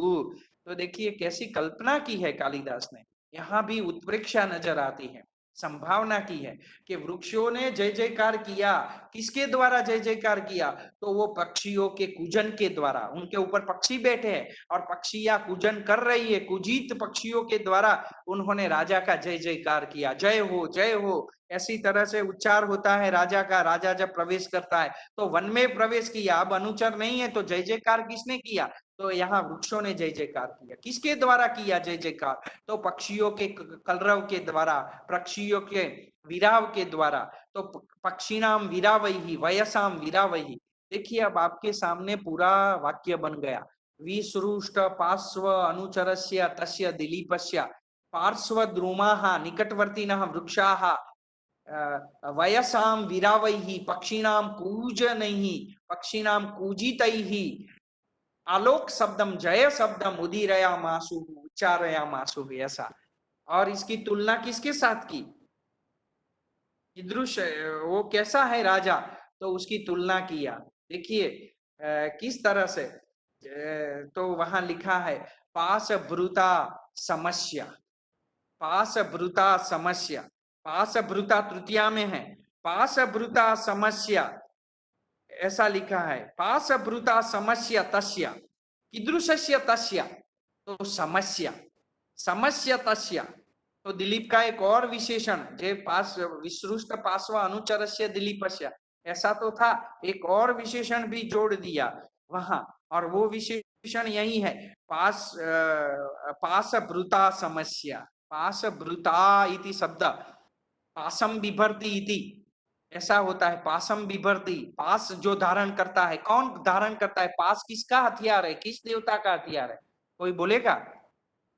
तो देखिए कैसी कल्पना की है कालिदास ने। यहाँ भी उत्प्रेक्षा नजर आती है, संभावना की है कि वृक्षों ने जय जयकार किया। किसके द्वारा जय जयकार किया, तो वो पक्षियों के कूजन के द्वारा। उनके ऊपर पक्षी बैठे हैं और पक्षियां कूजन कर रही है, कुजित पक्षियों के द्वारा उन्होंने राजा का जय जयकार किया। जय हो जय हो ऐसी तरह से उच्चार होता है राजा का। राजा जब प्रवेश करता है तो वन में प्रवेश किया, अब अनुचर नहीं है तो जय जयकार किसने किया, तो यहाँ वृक्षों ने जय जयकार किया। किसके द्वारा किया जय जयकार, तो पक्षियों के कलरव के द्वारा, पक्षियों के विराव के द्वारा। तो पक्षिणाम विरावैहि वयसाम विरावैहि। देखिए अब आपके सामने पूरा वाक्य बन गया। विसृष्ट पार्श्व अनुचरस्य तस्य दिलीपस्य पार्श्व द्रुमाः निकटवर्तिनः वृक्षाः वयसां विरावैहि पक्षिणां कूजनैः पक्षिणां कूजितैः आलोक शब्दम जय शब्दम उदीरयामासु उच्चारयामासु, ऐसा। और इसकी तुलना किसके साथ की, कीदृश वो कैसा है राजा, तो उसकी तुलना किया। देखिए किस तरह से, तो वहां लिखा है पास भ्रुता समस्या, पास भ्रुता समस्या, पास भ्रुता तृतीया में है, पास भ्रुता समस्या ऐसा लिखा है। पास भ्रुता समस्या तस्या, कीदृशस्य तस्या, तो समस्या, समस्या तस्या। तो दिलीप का एक और विशेषण, जे पास विसृष्ट पार्श्व अनुचरस्य दिलीपस्य, ऐसा तो था, एक और विशेषण भी जोड़ दिया वहां, और वो विशेषण यही है पास पास भ्रुता समस्या। पास भ्रुता इति शब्द पासम बिभर्ति इति ऐसा होता है। पासम बिभर्ति, पास जो धारण करता है, कौन धारण करता है, पास किसका हथियार है, किस देवता का हथियार है, कोई बोलेगा,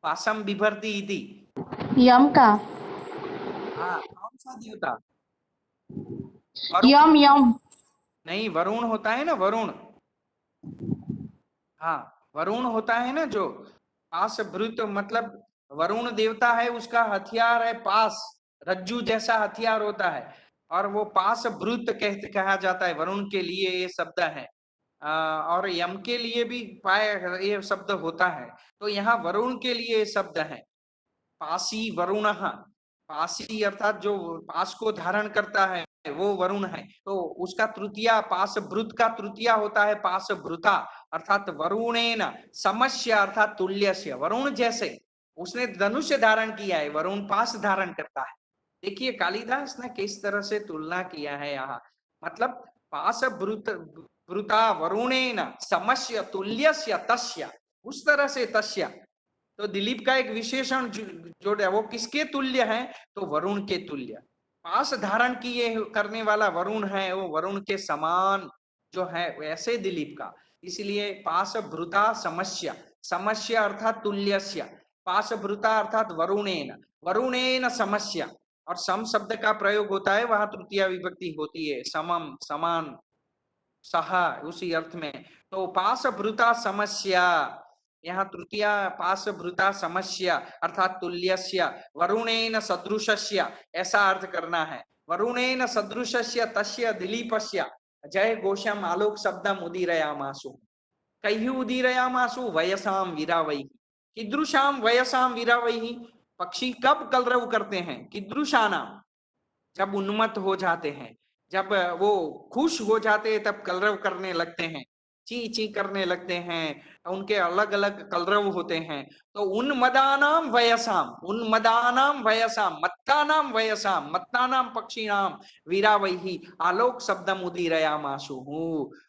पासम बिभर्ति इति, यम का, हाँ कौन सा देवता, यम यम, नहीं वरुण होता है ना, वरुण, हाँ वरुण होता है ना जो पास भृत, मतलब वरुण देवता है, उसका हथियार है पास, रज्जू जैसा हथियार होता है, और वो पास भृत कहा जाता है। वरुण के लिए ये शब्द है, और यम के लिए भी ये शब्द होता है। तो यहाँ वरुण के लिए ये शब्द है पासी वरुण, पासी अर्थात जो पास को धारण करता है वो वरुण है। तो उसका तृतीया, पास भृत का तृतीया होता है पास भृता, अर्थात वरुणेन समस्य अर्थात तुल्यस्य, वरुण जैसे उसने धनुष्य धारण किया है, वरुण पास धारण करता है। देखिए कालिदास ने किस तरह से तुलना किया है यहाँ, मतलब पास भृता वरुणेन समस्य तुल्यस्य तस्य, उस तरह से तस्य। तो दिलीप का एक विशेषण जोड़ है, वो किसके तुल्य है, तो वरुण के तुल्य। पास धारण किए करने वाला वरुण है, वो वरुण के समान जो है वैसे दिलीप का। इसलिए पास भृता समस्या, समस्या अर्थात तुल्यस्य, पास भृता अर्थात वरुणेन, वरुणेन समस्या, और सम शब्द का प्रयोग होता है वहां तृतीया विभक्ति होती है, समम समान सहा, उसी अर्थ में। तो पास भृता समस्या, यहाँ तृतीया पास भृता समस्या अर्थात तुल्यस्य वरुणेन सदृशस्य, ऐसा अर्थ करना है। वरुणेन सदृशस्य तस्य दिलीपस्य जय घोषम आलोक शब्दम उदीरयामासु, कैहि उदीरयामासु वयसाम विरावैहि, कीदृशाम वयसाम विरावैहि। पक्षी कब कलरव करते हैं, कीदृशानाम, जब उन्मत्त हो जाते हैं, जब वो खुश हो जाते हैं तब कलरव करने लगते हैं। ची ची करने लगते हैं, उनके अलग अलग कलरव होते हैं। तो उन्मदानाम वयसाम, उन्मदानाम वयसाम, मत्तानाम वयसाम, मत्तानाम पक्षिणाम वीरावैहि आलोक शब्दम उदीरयामासु।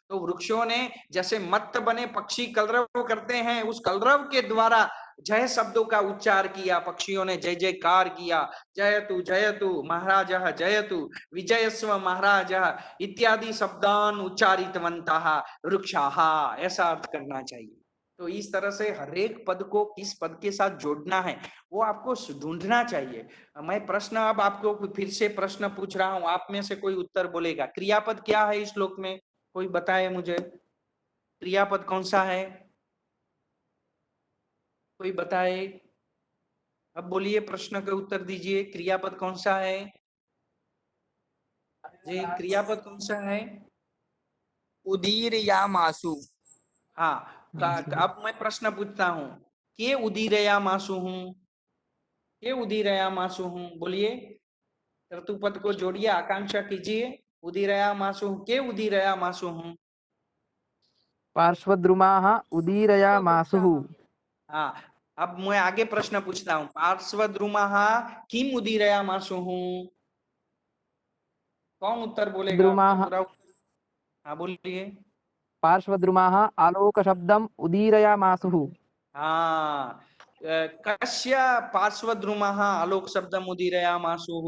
तो वृक्षों ने जैसे मत्त बने पक्षी कलरव करते हैं, उस कलरव के द्वारा जय शब्दों का उच्चार किया, पक्षियों ने जय जयकार किया, जयतु जयतु महाराजः जयतु, विजयस्व महाराजः इत्यादि शब्दान उच्चारितवन्तः वृक्षाः, ऐसा अर्थ करना चाहिए। तो इस तरह से हर एक पद को किस पद के साथ जोड़ना है वो आपको ढूंढना चाहिए। मैं प्रश्न अब आपको फिर से प्रश्न पूछ रहा हूं, आप में से कोई उत्तर बोलेगा। क्रियापद क्या है इस श्लोक में, कोई बताए मुझे, क्रियापद कौन सा है, कोई बताए। अब बोलिए, प्रश्न का उत्तर दीजिए, क्रियापद कौन सा है जी, क्रियापद कौन सा है। उदीरयामासु। हाँ, अब मैं प्रश्न पूछता हूँ, के उदीरयामासु हूँ, के उदीरयामासु हूँ, बोलिए, ऋतुपद को जोड़िए, आकांक्षा कीजिए। उदीरयामासु, के उदीरयामासु हूँ। पार्श्वद्रुमाः उदीरयामासुः। हाँ, अब मैं आगे प्रश्न पूछता हूँ, पार्श्वद्रुमाः किम उदीरयामासु हूँ। कौन उत्तर बोलेगा, द्रुमाः पूरा उत्तर। हाँ बोलिए। पार्श्वद्रुमाः आलोकशब्दम् उदीरयामासुः। हाँ, कस्य पार्श्वद्रुमः आलोक शब्दम् उदीरयामासुः,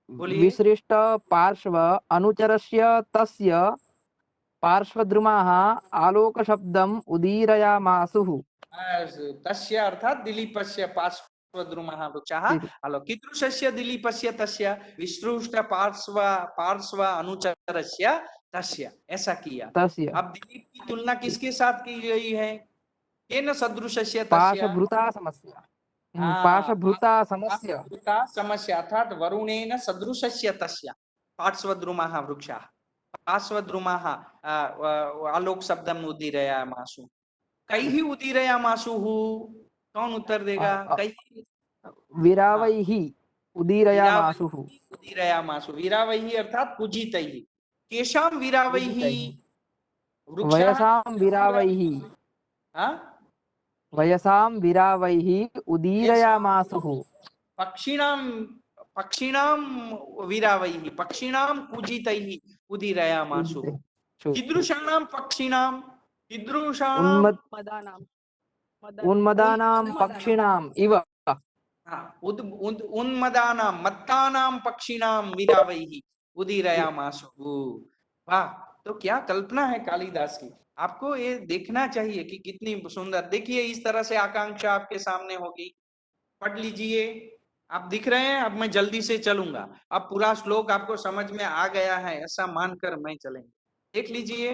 बोलिए। विसृष्ट पार्श्व अनुचरस्य तस्य पार्श्वद्रुमाः आलोकशब्दम् उदीरयामासुः। तस्य अर्थात दिलीपस्य पार्श्वद्रुमः वृक्षः आलो, कीदृशस्य दिलीपस्य तस्य, विसृष्ट पार्श्व पार्श्व अनुचरस्य तस्य, ऐसा किया। तस्य अब दिलीप की तुलना किसके साथ की गई है, केन सदृशस्य तस्य। पाशभृता समस्या। हाँ, पाशभृता समस्या। पार्श्वभूता समस्या अर्थात वरुणेन सदृशस्य तस्य पार्श्वद्रुमः वृक्षः, पार्श्वद्रुमः आलोक शब्दम् उदीरयामासु। कैः उदीरयामासुः, कौन उत्तर देगा, कैः। हाँ, विरावैः वीरावैः उदीरयामासुः। उदीरयामासु, वीरावैः अर्थात पूजितैः, केषां वीरावैः, वृक्षाः वयसां विरावैः, हाँ, वयसां विरावैः उदीरयामासुः। पक्षिणां, पक्षिणां वीरावैः, पक्षिणां पूजितैः उदीरयामासुः। कीदृशाणां पक्षिणां, कीदृशाणां उन्मदानां पक्षिणाम् इव। उन्मदानां मत्तानां पक्षिणां वीरावैः उदीरयामासुः। वाह, तो क्या कल्पना है कालिदास की, आपको ये देखना चाहिए कि कितनी सुंदर। देखिए इस तरह से आकांक्षा आपके सामने होगी, पढ़ लीजिए। आप दिख रहे हैं, अब मैं जल्दी से चलूंगा, अब पूरा श्लोक आपको समझ में आ गया है ऐसा मानकर मैं चलेंगे। देख लीजिए,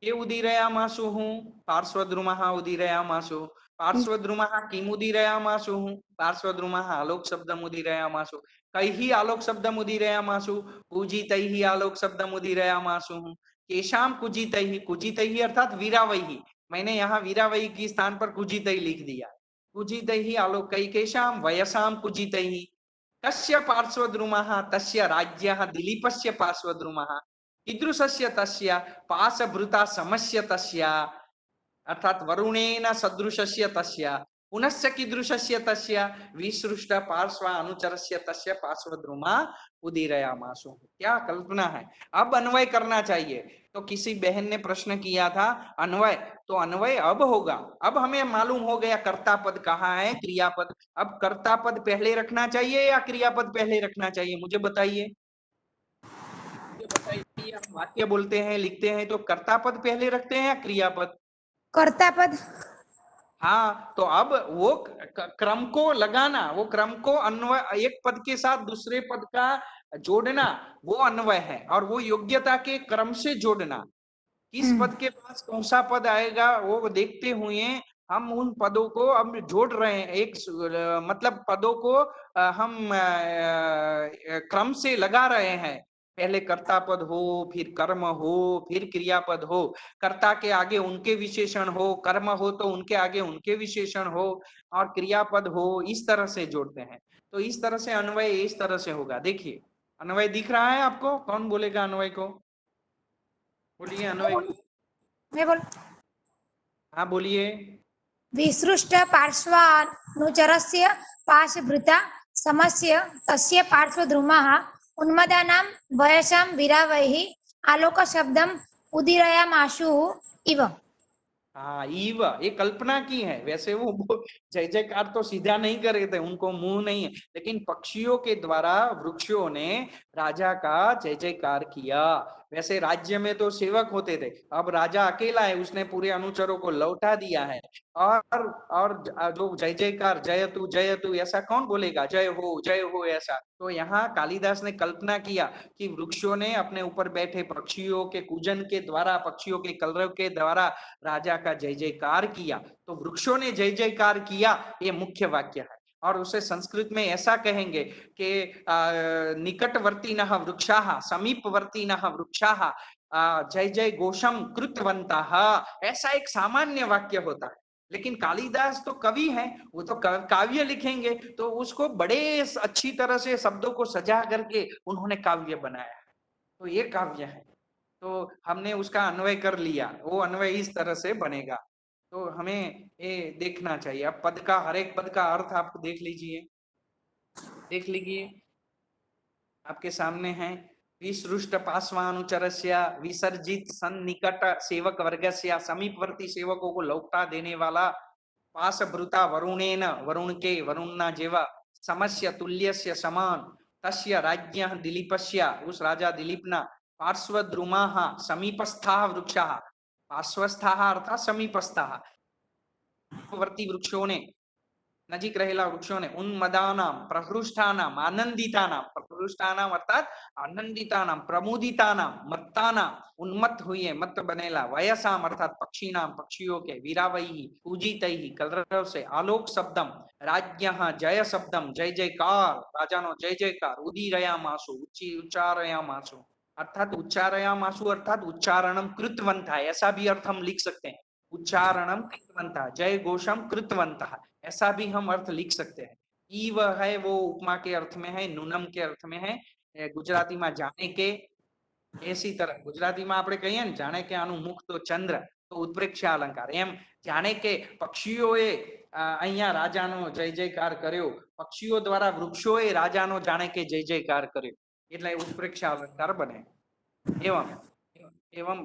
ये उदीरयामासु हूँ, पार्श्वद्रुमः उदीरयामासु, पार्श्वद्रुमः किम उदीरयामासु हूँ, पार्श्वद्रुमः आलोक शब्दम उदीरयामासु, कैहि आलोक शब्दम उदीरयामासु, कुजितैहि आलोक शब्दम उदीरयामासु हूँ, केशाम कुजितैहि, कुजितैहि अर्थात वीरावैहि, मैंने यहाँ वीरावैहि के स्थान पर कुजितैहि लिख दिया। कुजितैहि आलोकैकेषां वयसां कुजितैहि, कस्य पार्श्वद्रुमः, तस्य राज्यः दिलीपस्य पार्श्वद्रुमः, कीदृशस्य तस्य पाशभृता समस्य तस्य, अर्थात वरुणेन सदृशस्य तस्य, पुनश्च कीदृशस्य तस्य विसृष्ट पार्श्व अनुचरस्य तस्य पार्श्वद्रुमा उदीरयामासु। क्या कल्पना है। अब अन्वय करना चाहिए। तो किसी बहन ने प्रश्न किया था अन्वय, तो अन्वय अब होगा। अब हमें मालूम हो गया कर्ता पद कहाँ है, क्रियापद। अब कर्ता पद पहले रखना चाहिए या क्रियापद पहले रखना चाहिए, मुझे बताइए। हम वाक्य बोलते हैं, लिखते हैं, तो कर्ता पद पहले रखते हैं या क्रियापद। कर्ता पद। हाँ, तो अब वो क्रम को लगाना, वो क्रम को अन्वय, एक पद के साथ दूसरे पद का जोड़ना, वो अन्वय है। और वो योग्यता के क्रम से जोड़ना, किस पद के पास कौन सा पद आएगा वो देखते हुए हम उन पदों को अब जोड़ रहे हैं। एक मतलब पदों को हम क्रम से लगा रहे हैं। पहले कर्ता पद हो, फिर कर्म हो, फिर क्रियापद हो, कर्ता के आगे उनके विशेषण हो, कर्म हो तो उनके आगे उनके विशेषण हो, और क्रियापद हो, इस तरह से जोड़ते हैं। तो इस तरह से अन्वय इस तरह से होगा। देखिए अन्वय दिख रहा है आपको, कौन बोलेगा अन्वय को। बोलिए अन्वय। मैं बोल हाँ बोलिए। विसृष्ट पार्श्वानुचरस्य पाशभृता समस्य तस्य पार्श्वद्रुमः उन्मदानां वयसां वीरावैः आलोकशब्दम् उदीरयामाशुः इव। हाँ ईव, ये कल्पना की है, वैसे वो जय जयकार तो सीधा नहीं कर रहे थे, उनको मुंह नहीं है, लेकिन पक्षियों के द्वारा वृक्षों ने राजा का जय जयकार किया। वैसे राज्य में तो सेवक होते थे, अब राजा अकेला है, उसने पूरे अनुचरों को लौटा दिया है। और जो जय जयकार जयतु ऐसा कौन बोलेगा, जय हो ऐसा। तो यहाँ कालिदास ने कल्पना किया कि वृक्षों ने अपने ऊपर बैठे पक्षियों के कूजन के द्वारा, पक्षियों के कलरव के द्वारा राजा का जय जयकार किया। तो वृक्षों ने जय जयकार किया, ये मुख्य वाक्य है। और उसे संस्कृत में ऐसा कहेंगे कि निकटवर्तिनः वृक्षाः समीपवर्तिनः वृक्षाः जय जय घोषम कृतवन्तः, ऐसा एक सामान्य वाक्य होता है। लेकिन कालिदास तो कवि है, वो तो काव्य लिखेंगे, तो उसको बड़े अच्छी तरह से शब्दों को सजा करके उन्होंने काव्य बनाया है। तो ये काव्य है, तो हमने उसका अन्वय कर लिया, वो अन्वय इस तरह से बनेगा। तो हमें ये देखना चाहिए। अब पद का, हर एक पद का अर्थ आप देख लीजिए, देख लीजिए आपके सामने है। विसृष्ट पार्श्वानुचरस्य, विसर्जित सन्निकट सेवक वर्गस्य, समीपवर्ती सेवकों को लौटा देने वाला, पाशभृता वरुणेन, वरुण के, वरुणना जेवा, समस्य तुल्यस्य समान, तस्य राज्ञः दिलीपस्य, उस राजा दिलीपना, पार्श्वद्रुमाः समीपस्थाः वृक्षाः, पार्श्वस्थाः अर्थात समीपस्थाः, वर्ती वृक्षों ने, नजीक रहेला वृक्षों ने, उन्मदानाम प्रहृष्टानाम आनंदितानाम, प्रहृष्टानाम अर्थात आनंदितानाम, प्रमुदितानाम, मत्तानाम, उन्मत्त हुए, मत्त बनेला, वयसाम अर्थात पक्षीनाम, पक्षियों के, वीरावैहि पूजितैहि कलरव से, आलोक शब्दम राज्ञः जय शब्दम, जय जयकार, राजानो जय जयकार, उदीरयामासु उच्चारयामासु अर्थात उच्चारयामासु अर्थात उच्चारणम कृतवन्तः, ऐसा भी अर्थ हम लिख सकते हैं। उच्चारणम कृतवन्तः, जय घोषम कृतवन्तः, ऐसा भी हम अर्थ लिख सकते हैं। ईव है वो उपमा के अर्थ में है, नुनम के अर्थ में है। गुजराती में जाने के, ऐसी तरह गुजराती में આપણે કહીએ ને જાણે કે આનું મુખ તો ચંદ્ર, તો ઉત્પ્રેક્ષા અલંકાર, એમ જાણે કે પક્ષીઓએ અહીંયા રાજાનો જય જયકાર કર્યો, પક્ષીઓ દ્વારા વૃક્ષોએ રાજાનો જાણે કે જય જયકાર કર્યો, એટલે ઉત્પ્રેક્ષા અલંકાર બને। एवं एवं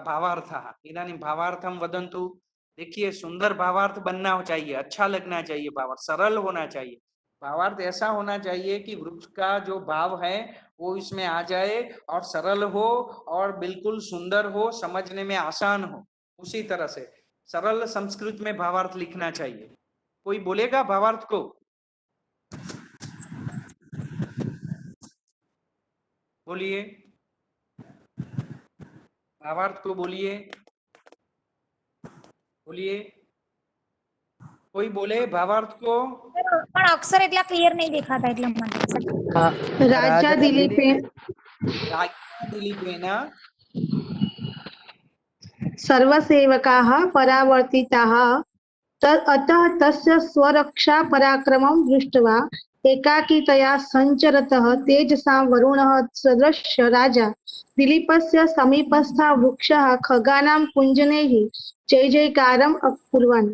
भावार्थः, इदानीं भावार्थं वदन्तु। देखिए सुंदर भावार्थ बनना चाहिए, अच्छा लगना चाहिए, भावार्थ सरल होना चाहिए। भावार्थ ऐसा होना चाहिए कि वृक्ष का जो भाव है वो इसमें आ जाए और सरल हो और बिल्कुल सुंदर हो, समझने में आसान हो। उसी तरह से सरल संस्कृत में भावार्थ लिखना चाहिए। कोई बोलेगा भावार्थ को? बोलिए, भावार्थ को बोलिए, बोलिए, कोई बोले भावार्थ को। પણ અક્ષર એટલા ક્લિયર નહીં દેખાતા એટલા માટે। राजा दिलीपे राजा दिलीपेन सर्वसेवकाः परावर्तिताः अतः तस्य स्वरक्षा पराक्रमं दृष्ट्वा एकाकीतया सञ्चरतः तेजसां वरुणः सदृश राजा दिलीपस्य समीपस्थः वृक्षः खगानां कुञ्जनैः जय जयकारम् अकुर्वन्।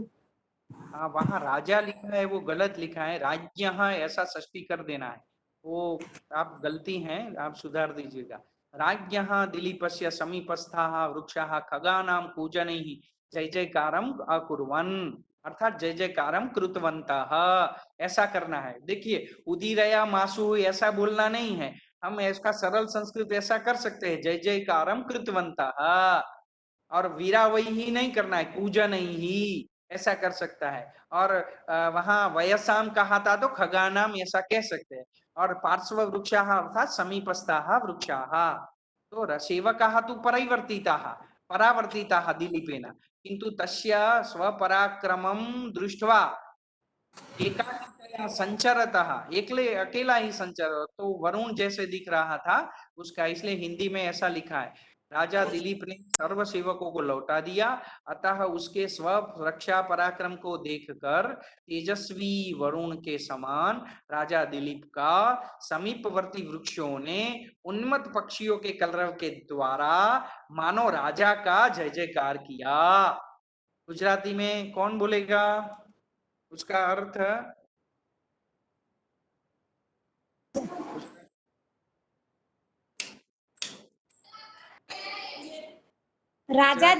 हाँ, वहां राजा लिखा है वो गलत लिखा है, राज्य ऐसा षष्ठी कर देना है, वो आप गलती है, आप सुधार दीजिएगा। राज्ञ दिलीपस्य समीपस्थाः वृक्षाः खगानां कूजनैः जय जयकारम अकुर्वन्, अर्थात जय जयकारम कृतवन्तः, ऐसा करना है। देखिए उदीरया मासु ऐसा बोलना नहीं है, हम इसका सरल संस्कृत ऐसा कर सकते हैं, जय जयकारम कृतवन्तः, और वीरावई ही नहीं करना है, कूजन ही ऐसा कर सकता है। और वहां वयसाम कहा था तो खगानाम ऐसा कह सकते हैं। और पार्श्व वृक्षाः अर्थात समीपस्थाः वृक्षाः, तो सेवकाः तु परिवर्तिताः, परावर्तिताः दिलीपेन, किंतु तस्य स्वपराक्रमं दृष्ट्वा एकाकितया संचरतः, एकले अकेला ही संचर, तो वरुण जैसे दिख रहा था उसका, इसलिए हिंदी में ऐसा लिखा है, राजा दिलीप ने सर्व सेवकों को लौटा दिया, अतः उसके स्व रक्षा पराक्रम को देखकर तेजस्वी वरुण के समान राजा दिलीप का समीपवर्ती वृक्षों ने उन्मत्त पक्षियों के कलरव के द्वारा मानो राजा का जय जयकार किया। गुजराती में कौन बोलेगा उसका अर्थ? રાજા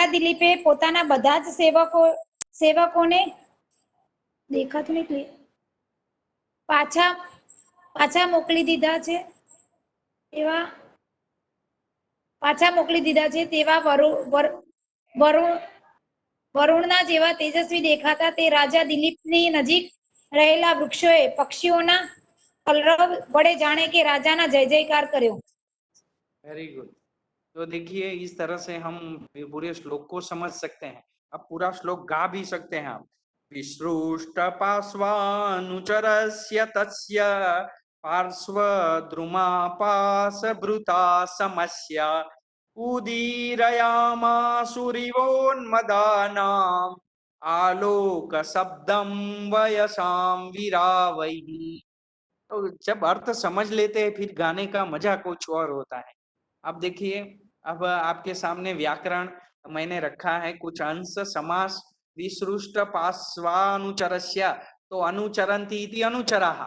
દિલીપે પોતાના બધા જ સેવકોને દેખાતું નહીં પાછા મોકલી દીધા છે તેવા વરુણના જેવા તેજસ્વી દેખાતા તે રાજા દિલીપની નજીક રહેલા વૃક્ષોએ પક્ષીઓના કલરવ વડે જાણે કે રાજાના જય જયકાર કર્યો। Very good. तो देखिए इस तरह से हम पूरे श्लोक को समझ सकते हैं। अब पूरा श्लोक गा भी सकते हैं आप। विसृष्ट पार्श्वानुचरस्य तस्य पार्श्वद्रुमापासभृता समस्य उदीरयामासुरिवोन्मदानाम् आलोकशब्दं वयसां विरावैः। तो जब अर्थ समझ लेते हैं फिर गाने का मजा कुछ और होता है। अब देखिए, अब आपके सामने व्याकरण मैंने रखा है, कुछ अंश समास। विसृष्ट पार्श्वानुचरस्य, तो अनुचरन्ति इति अनुचराः,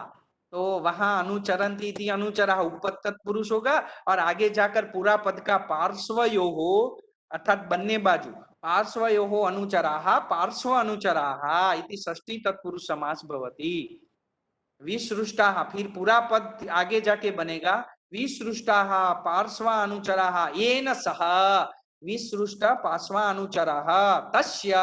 तो वहां अनुचरन्ति इति अनुचराः उपपद तत्पुरुष होगा और आगे जाकर पूरा पद का पार्श्वयोः अर्थात बन्ने बाजू पार्श्वयोः अनुचराः पार्श्व अनुचराः इति षष्ठी तत्पुरुष समास भवति। विसृष्टाः, फिर पूरा पद आगे जाके बनेगा विसृष्टाः पार्श्वानुचराः येन सह विसृष्ट पार्श्वानुचराः तस्य।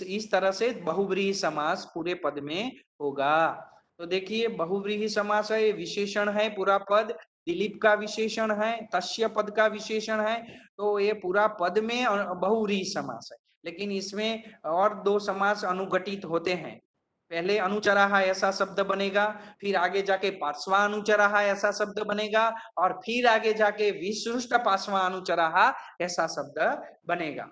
इस तरह से बहुव्रीहि समास पूरे पद में होगा। तो देखिए बहुव्रीहि समास है, विशेषण है, पूरा पद दिलीप का विशेषण है, तस्य पद का विशेषण है, तो ये पूरा पद में बहुव्रीहि समास है। लेकिन इसमें और दो समास अनुघटित होते हैं। पहले अनुचराः ऐसा शब्द बनेगा, फिर आगे जाके पार्श्वानुचराः ऐसा शब्द बनेगा और फिर आगे जाके विसृष्ट पार्श्वानुचराः ऐसा शब्द बनेगा।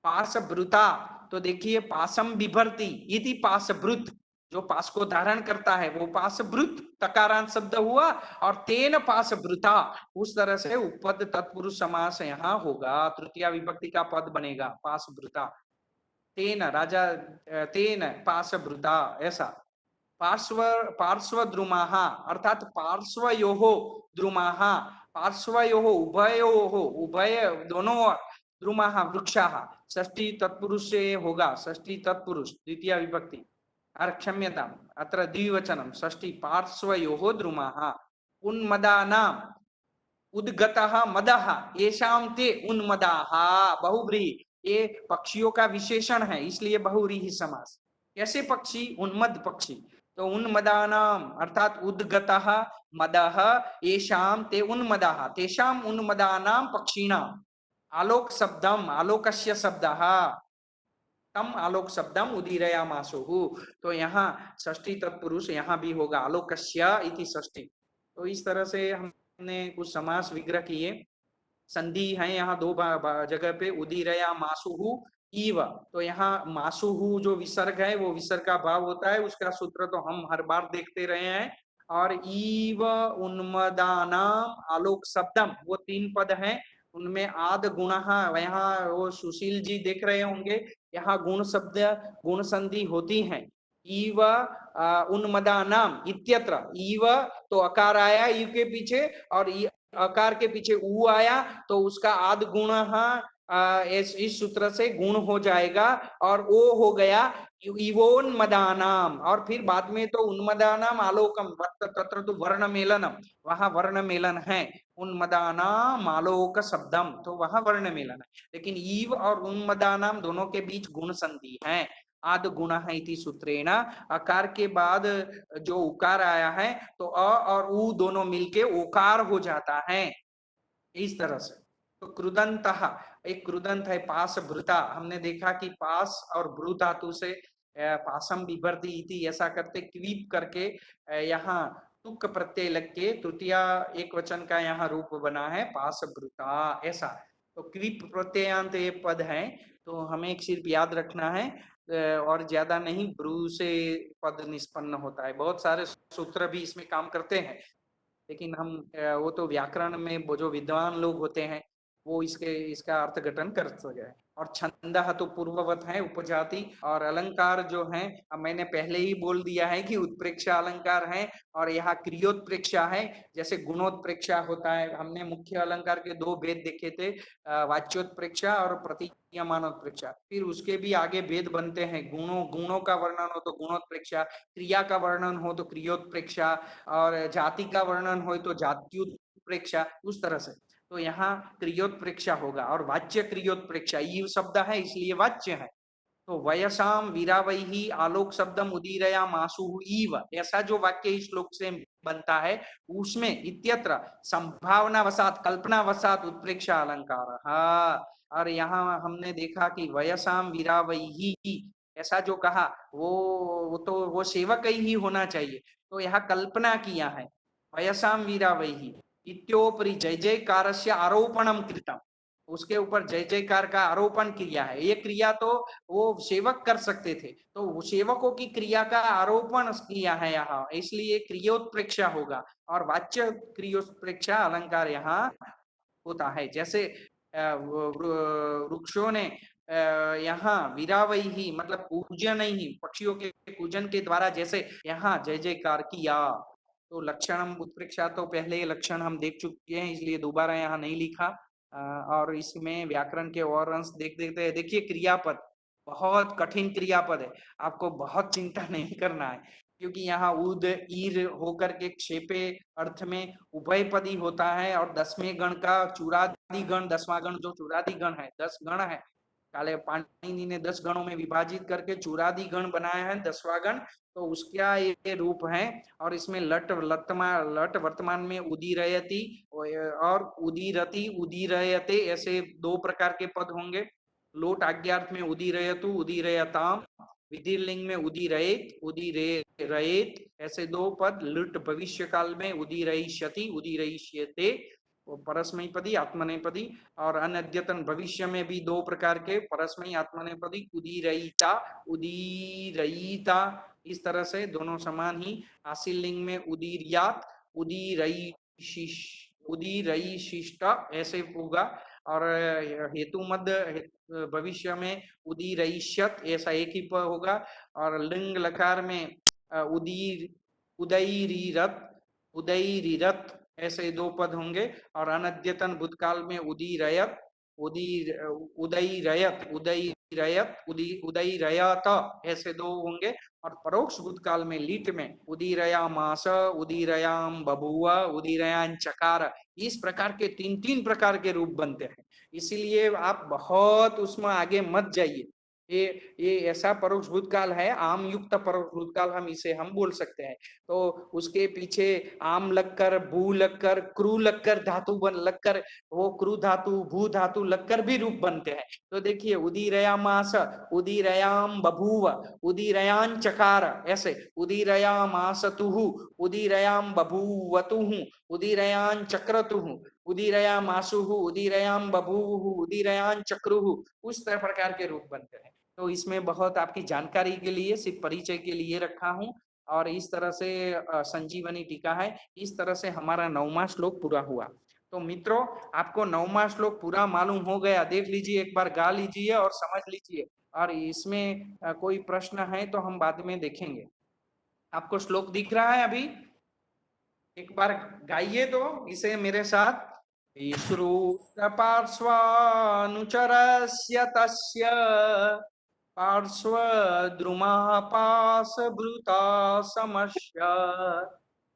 पाशभृता, तो देखिए पाशम बिभर्ति इति पाशभृत, जो पाश को धारण करता है वो पाशभृत तकारांत शब्द हुआ और तेन पाशभृता, उस तरह से उपपद तत्पुरुष समास यहाँ होगा, तृतीया विभक्ति का पद बनेगा पाशभृता। तेन राजा तेन पाशभृता ऐसा। पार्श्व द्रुमाः अर्थात पार्श्वयोः द्रुमाः, पार्श्वयोः उभयोः, उभय दोनों द्रुमाः वृक्षाः, षष्ठी तत्पुरुष से होगा, षष्ठी तत्पुरुष द्वितीय विभक्ति। क्षम्यताम्, अत्र द्विवचनं षष्ठी पार्श्वयोः द्रुमाः। उन्मदानाम् उद्गतः मदः येषां ते उन्मदाः, बहुव्रीहि, ये पक्षियों का विशेषण है इसलिए बहुव्रीहि समास। कैसे पक्षी? उन्मद पक्षी, तो उन्मदानाम अर्थात उद्गतः मदः येषां ते उन्मदाः तेषां उन्मदानां पक्षिणां आलोक शब्दम आलोकस्य शब्दः तम आलोक शब्दम उदीरयामासुः, तो यहाँ षष्ठी तत्पुरुष यहाँ भी होगा आलोकस्य इति षष्ठी। तो इस तरह से हमने कुछ समास विग्रह किए। संधि है यहाँ दो जगह पे, उदीरया मासुहु ईव, तो यहाँ मासुहु जो विसर्ग है वो विसर्ग का भाव होता है, उसका सूत्र तो हम हर बार देखते रहे हैं। और ईव उन्मदानाम आलोक शब्दम, वो तीन पद हैं, उनमें आद गुण, यहाँ वो सुशील जी देख रहे होंगे, यहाँ गुण शब्द गुण संधि होती है। ईव उन्मदानाम इत्यत्र, ईव तो अकार आया ईव के पीछे और अकार के पीछे ऊ आया, तो उसका आद गुण इस सूत्र से गुण हो जाएगा और ओ हो गया इवोन्मदानाम, और फिर बाद में तो उन्मदानाम आलोकम, तत्र तो वर्ण मेलनम, वहां वर्ण मेलन है, उन्मदानाम आलोक शब्दम, तो वहां वर्ण मेलन है। लेकिन ईव और उन्मदानाम दोनों के बीच गुण संधि है, आद गुण है इति सूत्रेण, अकार के बाद जो उकार आया है तो अ और उ दोनों मिलके ओकार हो जाता है, इस तरह से। तो कृदंतः, एक कृदंत है पास भृता, हमने देखा कि पास और भ्रू धातु से पासम बिभर्ति इति ऐसा करते क्वीप करके यहाँ तुक प्रत्यय लग के तृतीया एक वचन का यहाँ रूप बना है पाशभृता, ऐसा। तो कृप प्रत्ययांत ये पद है, तो हमें सिर्फ याद रखना है और ज्यादा नहीं, ब्रू से पद निष्पन्न होता है। बहुत सारे सूत्र भी इसमें काम करते हैं, लेकिन हम वो तो व्याकरण में वो जो विद्वान लोग होते हैं वो इसका अर्थघटन कर सके। और छंदः तो पूर्ववत है, उपजाति। और अलंकार जो है, अब मैंने पहले ही बोल दिया है कि उत्प्रेक्षा अलंकार है और यहाँ क्रियोत्प्रेक्षा है। जैसे गुणोत्प्रेक्षा होता है, हमने मुख्य अलंकार के दो भेद देखे थे, वाच्योत्प्रेक्षा और प्रतीयमानोत्प्रेक्षा। फिर उसके भी आगे भेद बनते हैं, गुणों का वर्णन हो तो गुणोत्प्रेक्षा, क्रिया का वर्णन हो तो क्रियोत्प्रेक्षा, और जाति का वर्णन हो तो जात्युत्प्रेक्षा, उस तरह से। तो यहाँ क्रियोत्प्रेक्षा होगा। और वाच्य क्रियोत्प्रेक्षा, ईव शब्द है इसलिए वाच्य है। तो वयसाम वीरावैहि आलोक शब्दम उदीरया मासु ईव, ऐसा जो वाक्य इस श्लोक से बनता है उसमें इत्यत्र संभावनावशात कल्पनावशात उत्प्रेक्षा अलंकार। हाँ, और यहाँ हमने देखा कि वयसाम वीरावैहि, ऐसा जो कहा वो सेवक ही होना चाहिए। तो यहाँ कल्पना किया है, वयसाम वीरावैहि इत्योपरि जय जयकारस्य आरोपणम कृतम, उसके ऊपर जय जयकार का आरोपण किया है। ये क्रिया तो वो सेवक कर सकते थे, तो सेवकों की क्रिया का आरोपण किया है यहाँ, इसलिए क्रियोत्प्रेक्षा होगा। और वाच्य क्रियोत्प्रेक्षा अलंकार यहाँ होता है। जैसे वृक्षों ने यहाँ विरावैहि मतलब पूजन ही, पक्षियों के पूजन के द्वारा जैसे यहाँ जय जयकार किया। तो लक्षणम उत्प्रेक्षा तो पहले लक्षण हम देख चुके हैं, इसलिए दोबारा यहाँ नहीं लिखा। और इसमें व्याकरण के और अंश देख देते हैं। देखिए क्रियापद बहुत कठिन क्रियापद है, आपको बहुत चिंता नहीं करना है, क्योंकि यहाँ उद ईर होकर के क्षेपे अर्थ में उभयपदी होता है। और 10वें गण का चूरादि गण, 10वां गण जो चूरादि गण है, 10 गण है, काले पाणिनि ने 10 गणों में विभाजित करके चूरादि गण बनाया है, 10वां गण। तो उसका ये रूप है। और इसमें लट वर्तमान में उदीरयति और उदीरति उदीरयते, ऐसे दो प्रकार के पद होंगे। लोट आज्ञार्थ में उदीरयतु उदीरयताम, विधिलिंग में उदीरयेत उदीरयेत, ऐसे दो पद। लुट भविष्य काल में उदीरयिष्यति उदीरयिष्यते, परस्मैपदी आत्मनेपदी। और अनद्यतन भविष्य में भी दो प्रकार के परस्मई आत्मनेपदी, उदीरयिता उदीरयिता, इस तरह से दोनों समान ही। आशील लिंग में उदीर्यात उदीरयिशिष्ट ऐसे होगा। और हेतु मध्य भविष्य में उदीरयिष्यत, ऐसा एक ही होगा। और लिंग लकार में उदयरिरत ऐसे दो पद होंगे। और अनद्यतन भूतकाल में उदीरयत उदयरयत ऐसे दो होंगे। और परोक्ष भूतकाल में लीट में उदीरयामास उदीरयाम बभूव उदीरयान चकार, इस प्रकार के तीन प्रकार के रूप बनते हैं। इसीलिए आप बहुत उसमें आगे मत जाइए। ये ऐसा परोक्ष भूतकाल है, आम युक्त परोक्ष भूतकाल हम इसे हम बोल सकते हैं। तो उसके पीछे आम लगकर भू लगकर क्रू लगकर धातु बन लगकर वो क्रू धातु भू धातु लगकर भी रूप बनते हैं। तो देखिए उदीरयामास उदीरयाम बभूव उदीरयान चकार, ऐसे उदीरयामासतुः उदीरयाम बभूवतुः उदीरयान चक्रतुः उदीरयामासुः उदीरयाम बभूवुः उदीरयान चक्रुः, उस तरह प्रकार के रूप बनते हैं। तो इसमें बहुत आपकी जानकारी के लिए, सिर्फ परिचय के लिए रखा हूं। और इस तरह से संजीवनी टीका है। इस तरह से हमारा 9वां श्लोक पूरा हुआ। तो मित्रों, आपको 9वां श्लोक पूरा मालूम हो गया, देख लीजिए, एक बार गा लीजिए और समझ लीजिए। और इसमें कोई प्रश्न है तो हम बाद में देखेंगे। आपको श्लोक दिख रहा है अभी? एक बार गाइए तो इसे मेरे साथ। पार्श्वानुचरस्य तस्य पार्श्वद्रुमः पाशभृता समस्य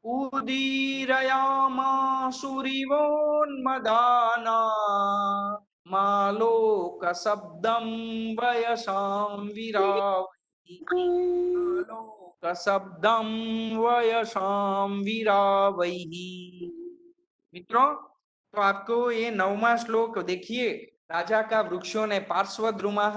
उदीरयामासुरिवोन्मदाना मालोकशब्दं वयसां विरावैहि मालोकशब्दं वयसां विरावैहि। मित्रों, तो आपको ये 9वां श्लोक देखिए। राजा का वृक्षों ने पार्श्वद्रुमः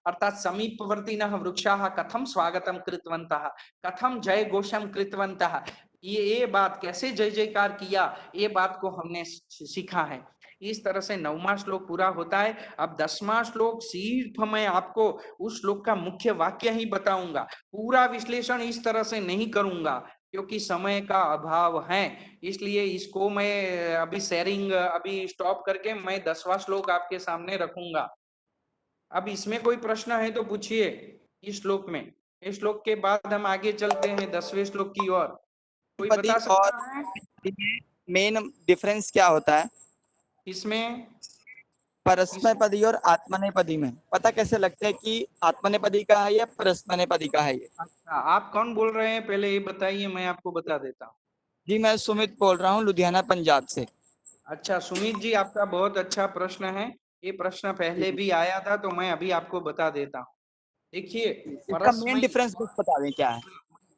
अर्थात समीपवर्तिनः वृक्षाः कथम स्वागतम कृतवन्तः कथम जय घोषम कृतवन्तः, ये बात कैसे जय जयकार किया, ये बात को हमने सीखा है। इस तरह से 9वां श्लोक पूरा होता है। अब 10वां श्लोक सिर्फ मैं आपको उस श्लोक का मुख्य वाक्य ही बताऊंगा, पूरा विश्लेषण इस तरह से नहीं करूंगा क्योंकि समय का अभाव है। इसलिए इसको मैं अभी शेयरिंग अभी स्टॉप करके मैं 10वां श्लोक आपके सामने रखूंगा। अब इसमें कोई प्रश्न है तो पूछिए इस श्लोक में। इस श्लोक के बाद हम आगे चलते हैं 10वें श्लोक की ओर। कोई पदी बता और सकता है मेन डिफरेंस क्या होता है इसमें? परस्मैपदी और आत्मनेपदी में? पता कैसे लगता है कि आत्मनेपदी का है या परस्मैपदी का है ये? अच्छा, आप कौन बोल रहे हैं पहले ये बताइए, मैं आपको बता देता हूँ। जी मैं सुमित बोल रहा हूँ लुधियाना पंजाब से। अच्छा सुमित जी, आपका बहुत अच्छा प्रश्न है। ये प्रश्न पहले भी आया था तो मैं अभी आपको बता देता हूँ। देखिए इसका मेन परस्मयी, डिफरेंस कुछ बता दें क्या है?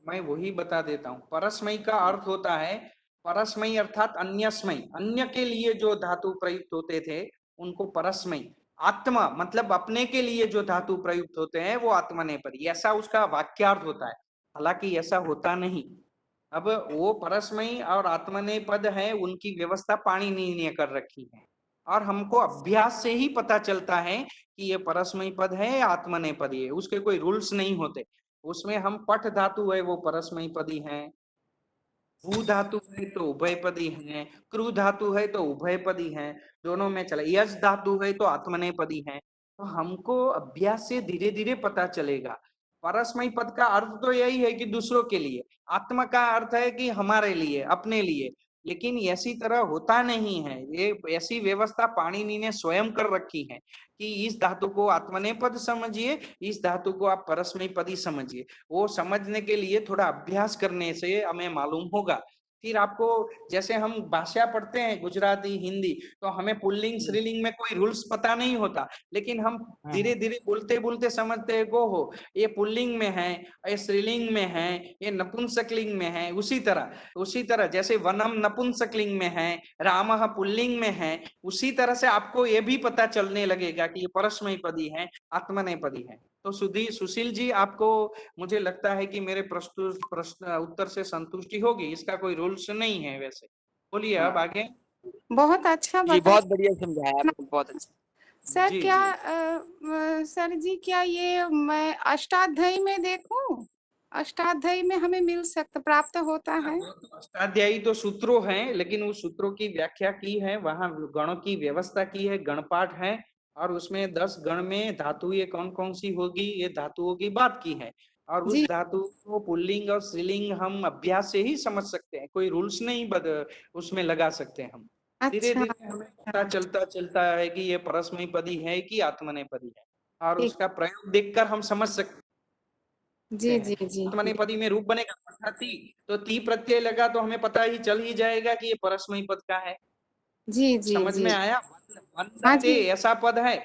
मैं वही बता देता हूँ। परस्मयी का अर्थ होता है, परस्मयी अर्थात अन्यस्मयी, अन्य के लिए जो धातु प्रयुक्त होते थे उनको परस्मयी। आत्मा मतलब अपने के लिए जो धातु प्रयुक्त होते हैं वो आत्मनेपदी, ऐसा उसका वाक्यार्थ होता है। हालांकि ऐसा होता नहीं। अब वो परस्मयी और आत्मनेपद है, उनकी व्यवस्था पाणिनि ने कर रखी है और हमको अभ्यास से ही पता चलता है कि ये परस्मयी पद है या आत्मनेपदी है। उसके कोई रूल्स नहीं होते। उसमें हम पठ धातु है वो परस्मयी पदी है, भू धातु है तो उभयपदी है, क्रू धातु है तो उभयपदी है, दोनों में चले। यश धातु है तो आत्मनेपदी है। तो हमको अभ्यास से धीरे धीरे पता चलेगा। परस्मयी पद का अर्थ तो यही है कि दूसरों के लिए, आत्मा का अर्थ है कि हमारे लिए, अपने लिए। लेकिन ऐसी तरह होता नहीं है। ये ऐसी व्यवस्था पाणिनि ने स्वयं कर रखी है कि इस धातु को आत्मनेपद समझिए, इस धातु को आप परस्मयी पदी समझिए। वो समझने के लिए थोड़ा अभ्यास करने से हमें मालूम होगा। फिर आपको, जैसे हम भाषा पढ़ते हैं गुजराती हिंदी, तो हमें पुल्लिंग स्त्रीलिंग में कोई रूल्स पता नहीं होता, लेकिन हम धीरे धीरे बोलते बोलते समझते हैं को हो ये पुल्लिंग में है, ये स्त्रीलिंग में है, ये नपुंसकलिंग में है। उसी तरह जैसे वनम नपुंसकलिंग में है, रामः पुल्लिंग में है, उसी तरह से आपको ये भी पता चलने लगेगा कि ये परस्मयी पदी है, आत्मनेपदी है। तो सुशील जी, आपको मुझे लगता है कि मेरे प्रश्न उत्तर से संतुष्टि होगी। इसका कोई रूल्स नहीं है वैसे। बोलिए अब आगे। बहुत अच्छा जी बता बहुत बढ़िया समझाया आपने, बहुत अच्छा। सर। जी क्या जी सर जी, क्या ये मैं अष्टाध्यायी में देखूं? अष्टाध्यायी में हमें मिल सकता, प्राप्त होता है? अष्टाध्यायी तो सूत्रों हैं, लेकिन उस सूत्रों की व्याख्या की है, वहां गणों की व्यवस्था की है, गणपाठ है और उसमें 10 गण में धातु ये कौन कौन सी होगी, ये धातुओं की बात की है। और उस जी धातु को पुल्लिंग और स्त्रीलिंग हम अभ्यास से ही समझ सकते हैं, कोई रूल्स नहीं उसमें लगा सकते हैं हम। धीरे अच्छा धीरे हमें पता चलता चलता है कि ये परस्मयी पदी है कि आत्मनेपदी है, और ठीक। उसका प्रयोग देखकर हम समझ सकते जी हैं। जी जी आत्मनेपदी में रूप बनेगा ती, तो ती प्रत्यय लगा तो हमें पता ही चल ही जाएगा कि ये परस्मयी पद का है। जी जी समझ जी। में आया? हाँ वंद ते जी। ऐसा पद है,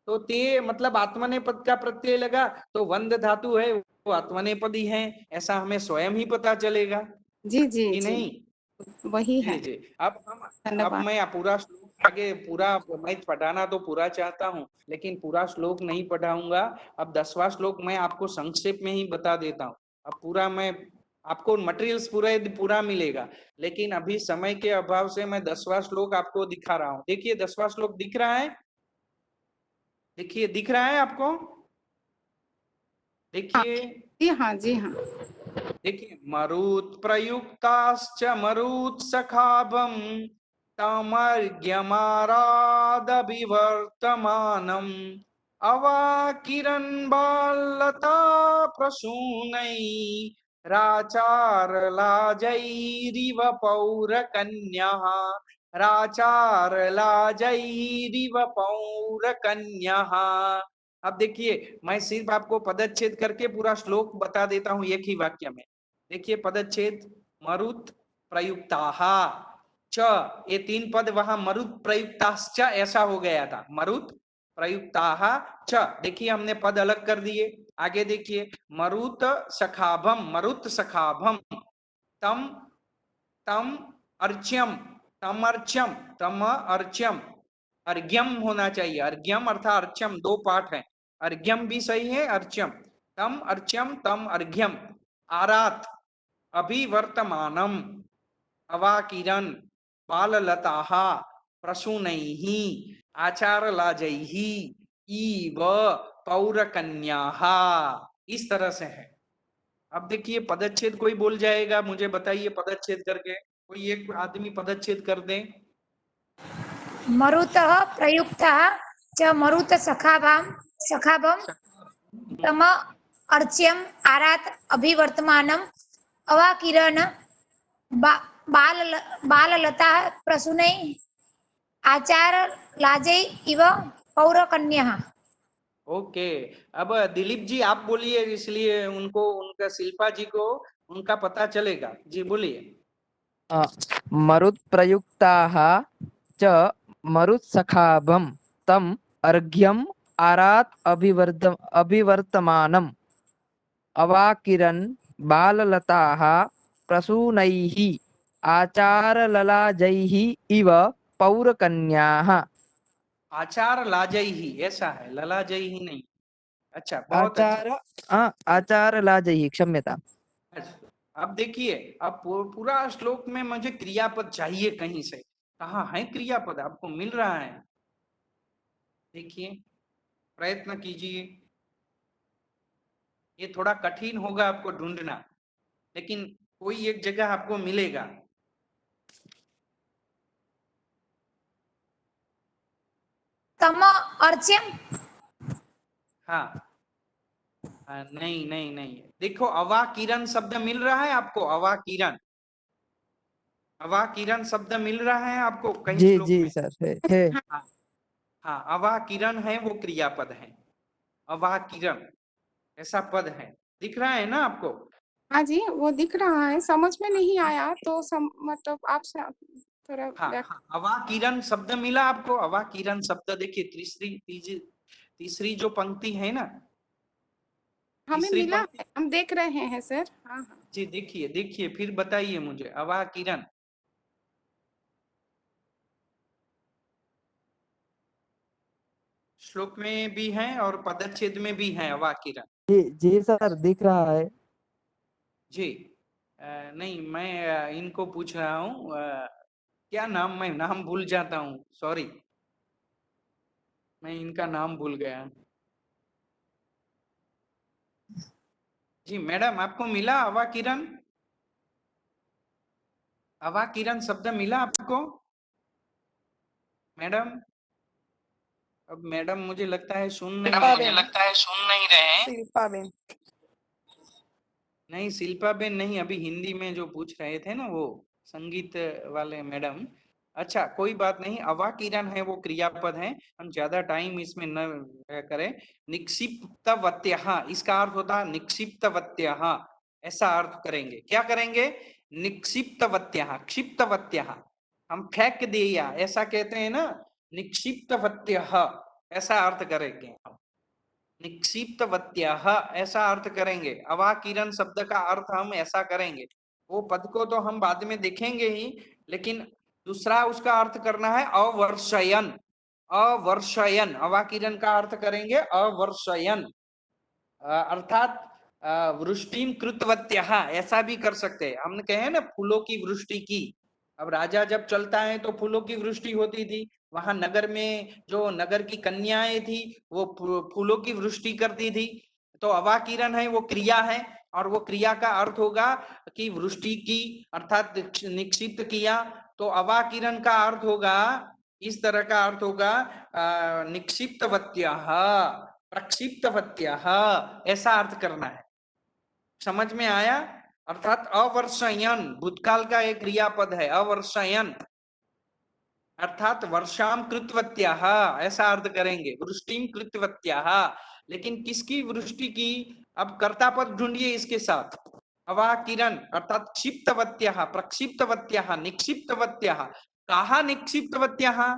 तो ते मतलब आत्मनेपद का प्रत्यय लगा तो वंद धातु है वो आत्मनेपदी है, ऐसा हमें स्वयं ही पता चलेगा जी जी कि जी नहीं? वही जी है। जी। अब धन्यवाद। मैं पूरा श्लोक आगे पूरा मैं पढ़ाना तो पूरा चाहता हूँ, लेकिन पूरा श्लोक नहीं पढ़ाऊंगा। अब 10वां श्लोक मैं आपको संक्षेप में ही बता देता हूँ। अब पूरा मैं आपको मटेरियल्स पूरा मिलेगा, लेकिन अभी समय के अभाव से मैं 10वां श्लोक आपको दिखा रहा हूँ। देखिए 10वां श्लोक दिख रहा है, देखिए दिख रहा है आपको, हाँ देखिए जी हाँ जी हाँ। देखिए। मरुत् प्रयुक्ताश्च मरुत् सखाभम तमर्घ्यमारादभिवर्तमानम् अवाकिरन् बालता प्रसूनै राचारलाजैरिव पौरकन्यः, राचारलाजैरिव पौरकन्यः। अब देखिए, मैं सिर्फ आपको पदच्छेद करके पूरा श्लोक बता देता हूं एक ही वाक्य में। देखिए पदच्छेद, मरुत् प्रयुक्ताः च, ये 3 पद वहां मरुत् प्रयुक्ताश्च ऐसा हो गया था, मरुत् प्रयुक्ताः च। देखिए हमने पद अलग कर दिए। आगे देखिए, मरुत् सखाभम, मरुत् सखाभम तम तम अर्च्यम, तम अर्च्यम, तम अर्च्यम, अर्घ्यम होना चाहिए, अर्घ्यम अर्थात अर्च्यम, 2 पाठ है। अर्घ्यम भी सही है, अर्च्यम, तम अर्च्यम तम अर्घ्यम, आरात अभिवर्तमानम अवाकिरन बाललताः प्रसूनैः आचारलाजैः इव पौरकन्याः। इस तरह से है। अब देखिए पदच्छेद कोई बोल जाएगा, मुझे बताइए पदच्छेद करके, कोई एक आदमी पदच्छेद कर दे। मरुतः प्रयुक्तः च मरुत सखाभम तम अर्च्यम आरात अभिवर्तमानम अवाकिरण बाललता प्रसूनै आचार लाजै इव पौरकन्या। ओके, अब दिलीप जी आप बोलिए, इसलिए उनको उनका शिल्पा जी को उनका पता चलेगा। जी बोलिए। मरुत्प्रयुक्ताः च मरुत्सखाभं तम् अर्घ्यम् आरात् अभिवर्तमानम् अवाकिरन् बाललताः प्रसूनैः आचारललाजैः इव पौरकन्याः। आचार लाजई ही ऐसा है, ललाजई ही नहीं। अच्छा, बहुत अच्छा। आचारलाजैः, क्षम्यताम्। अच्छा, अब देखिए, अब पूरा श्लोक में मुझे क्रियापद चाहिए कहीं से। कहाँ है क्रियापद? आपको मिल रहा है? देखिए, प्रयत्न कीजिए। ये थोड़ा कठिन होगा आपको ढूंढना, लेकिन कोई एक जगह आपको मिलेगा। तम अर्च्यम। हाँ, नहीं नहीं नहीं, देखो अवाकिरण शब्द मिल रहा है आपको? अवाकिरण, अवाकिरण शब्द मिल रहा है आपको कहीं जी श्लोक जी में? सर, है। हाँ हाँ, अवाकिरण है वो क्रियापद है। अवाकिरण ऐसा पद है, दिख रहा है ना आपको? हाँ जी, वो दिख रहा है, समझ में नहीं आया तो मतलब आपसे थोड़ा हाँ, अवाकिरण शब्द मिला आपको? अवाकिरण शब्द देखिए, तीसरी जो पंक्ति है ना, हमें तीसरी मिला पंक्ति। है, हम देख रहे हैं सर। हाँ हाँ जी देखिए देखिए, फिर बताइए मुझे। अवाकिरण, श्लोक में भी है और पदच्छेद में भी है अवाकिरण। जी जी सर, दिख रहा है। जी नहीं, मैं इनको पूछ रहा हूँ, क्या नाम, मैं नाम भूल जाता हूँ, सॉरी, मैं इनका नाम भूल गया। जी मैडम, आपको मिला अवाकिरण? अवाकिरण शब्द मिला आपको मैडम? अब मैडम मुझे लगता है सुन नहीं रहे। शिल्पा बेन। नहीं, शिल्पा बेन नहीं, अभी हिंदी में जो पूछ रहे थे ना वो संगीत वाले मैडम। अच्छा कोई बात नहीं, अवाकिरण है वो क्रियापद है, हम ज्यादा टाइम इसमें न करें। निक्षिप्तवत्यः, इसका अर्थ होता है निक्षिप्तवत्यः, ऐसा अर्थ करेंगे। क्या करेंगे? निक्षिप्तवत्यः, क्षिप्तवत्यः, हम फेंक दिया ऐसा कहते हैं ना, निक्षिप्तवत्यः ऐसा अर्थ करेंगे हम। निक्षिप्तवत्यः ऐसा अर्थ करेंगे। अवाकिरण शब्द का अर्थ हम ऐसा करेंगे। वो पद को तो हम बाद में देखेंगे ही, लेकिन दूसरा उसका अर्थ करना है अवर्षयन। अवर्षयन, अवाकिरण का अर्थ करेंगे अवर्षयन, अर्थात वृष्टिम कृतवत्यः, ऐसा भी कर सकते हैं। हमने कहे ना फूलों की वृष्टि की। अब राजा जब चलता है तो फूलों की वृष्टि होती थी, वहां नगर में जो नगर की कन्याएं थी वो फूलों की वृष्टि करती थी। तो अवाकिरण है वो क्रिया है, और वो क्रिया का अर्थ होगा कि वृष्टि की, अर्थात निक्षिप्त किया। तो अवाकिरण का अर्थ होगा, इस तरह का अर्थ होगा निक्षिप्तवत्यः, प्रक्षिप्तवत्यः, ऐसा अर्थ करना है। समझ में आया? अर्थात अवर्षयन भूतकाल का एक क्रियापद है, अवर्षयन, अर्थात वर्षाम कृतवत्याः, ऐसा अर्थ करेंगे, वृष्टिम कृतवत्याः। लेकिन किसकी वृष्टि की? अब कर्ता पद ढूंढिए इसके साथ। अवाकिरण अर्थात क्षिप्तवत्याः, प्रक्षिप्तवत्याः, निक्षिप्तवत्याः। कहा निक्षिप्तवत्याः?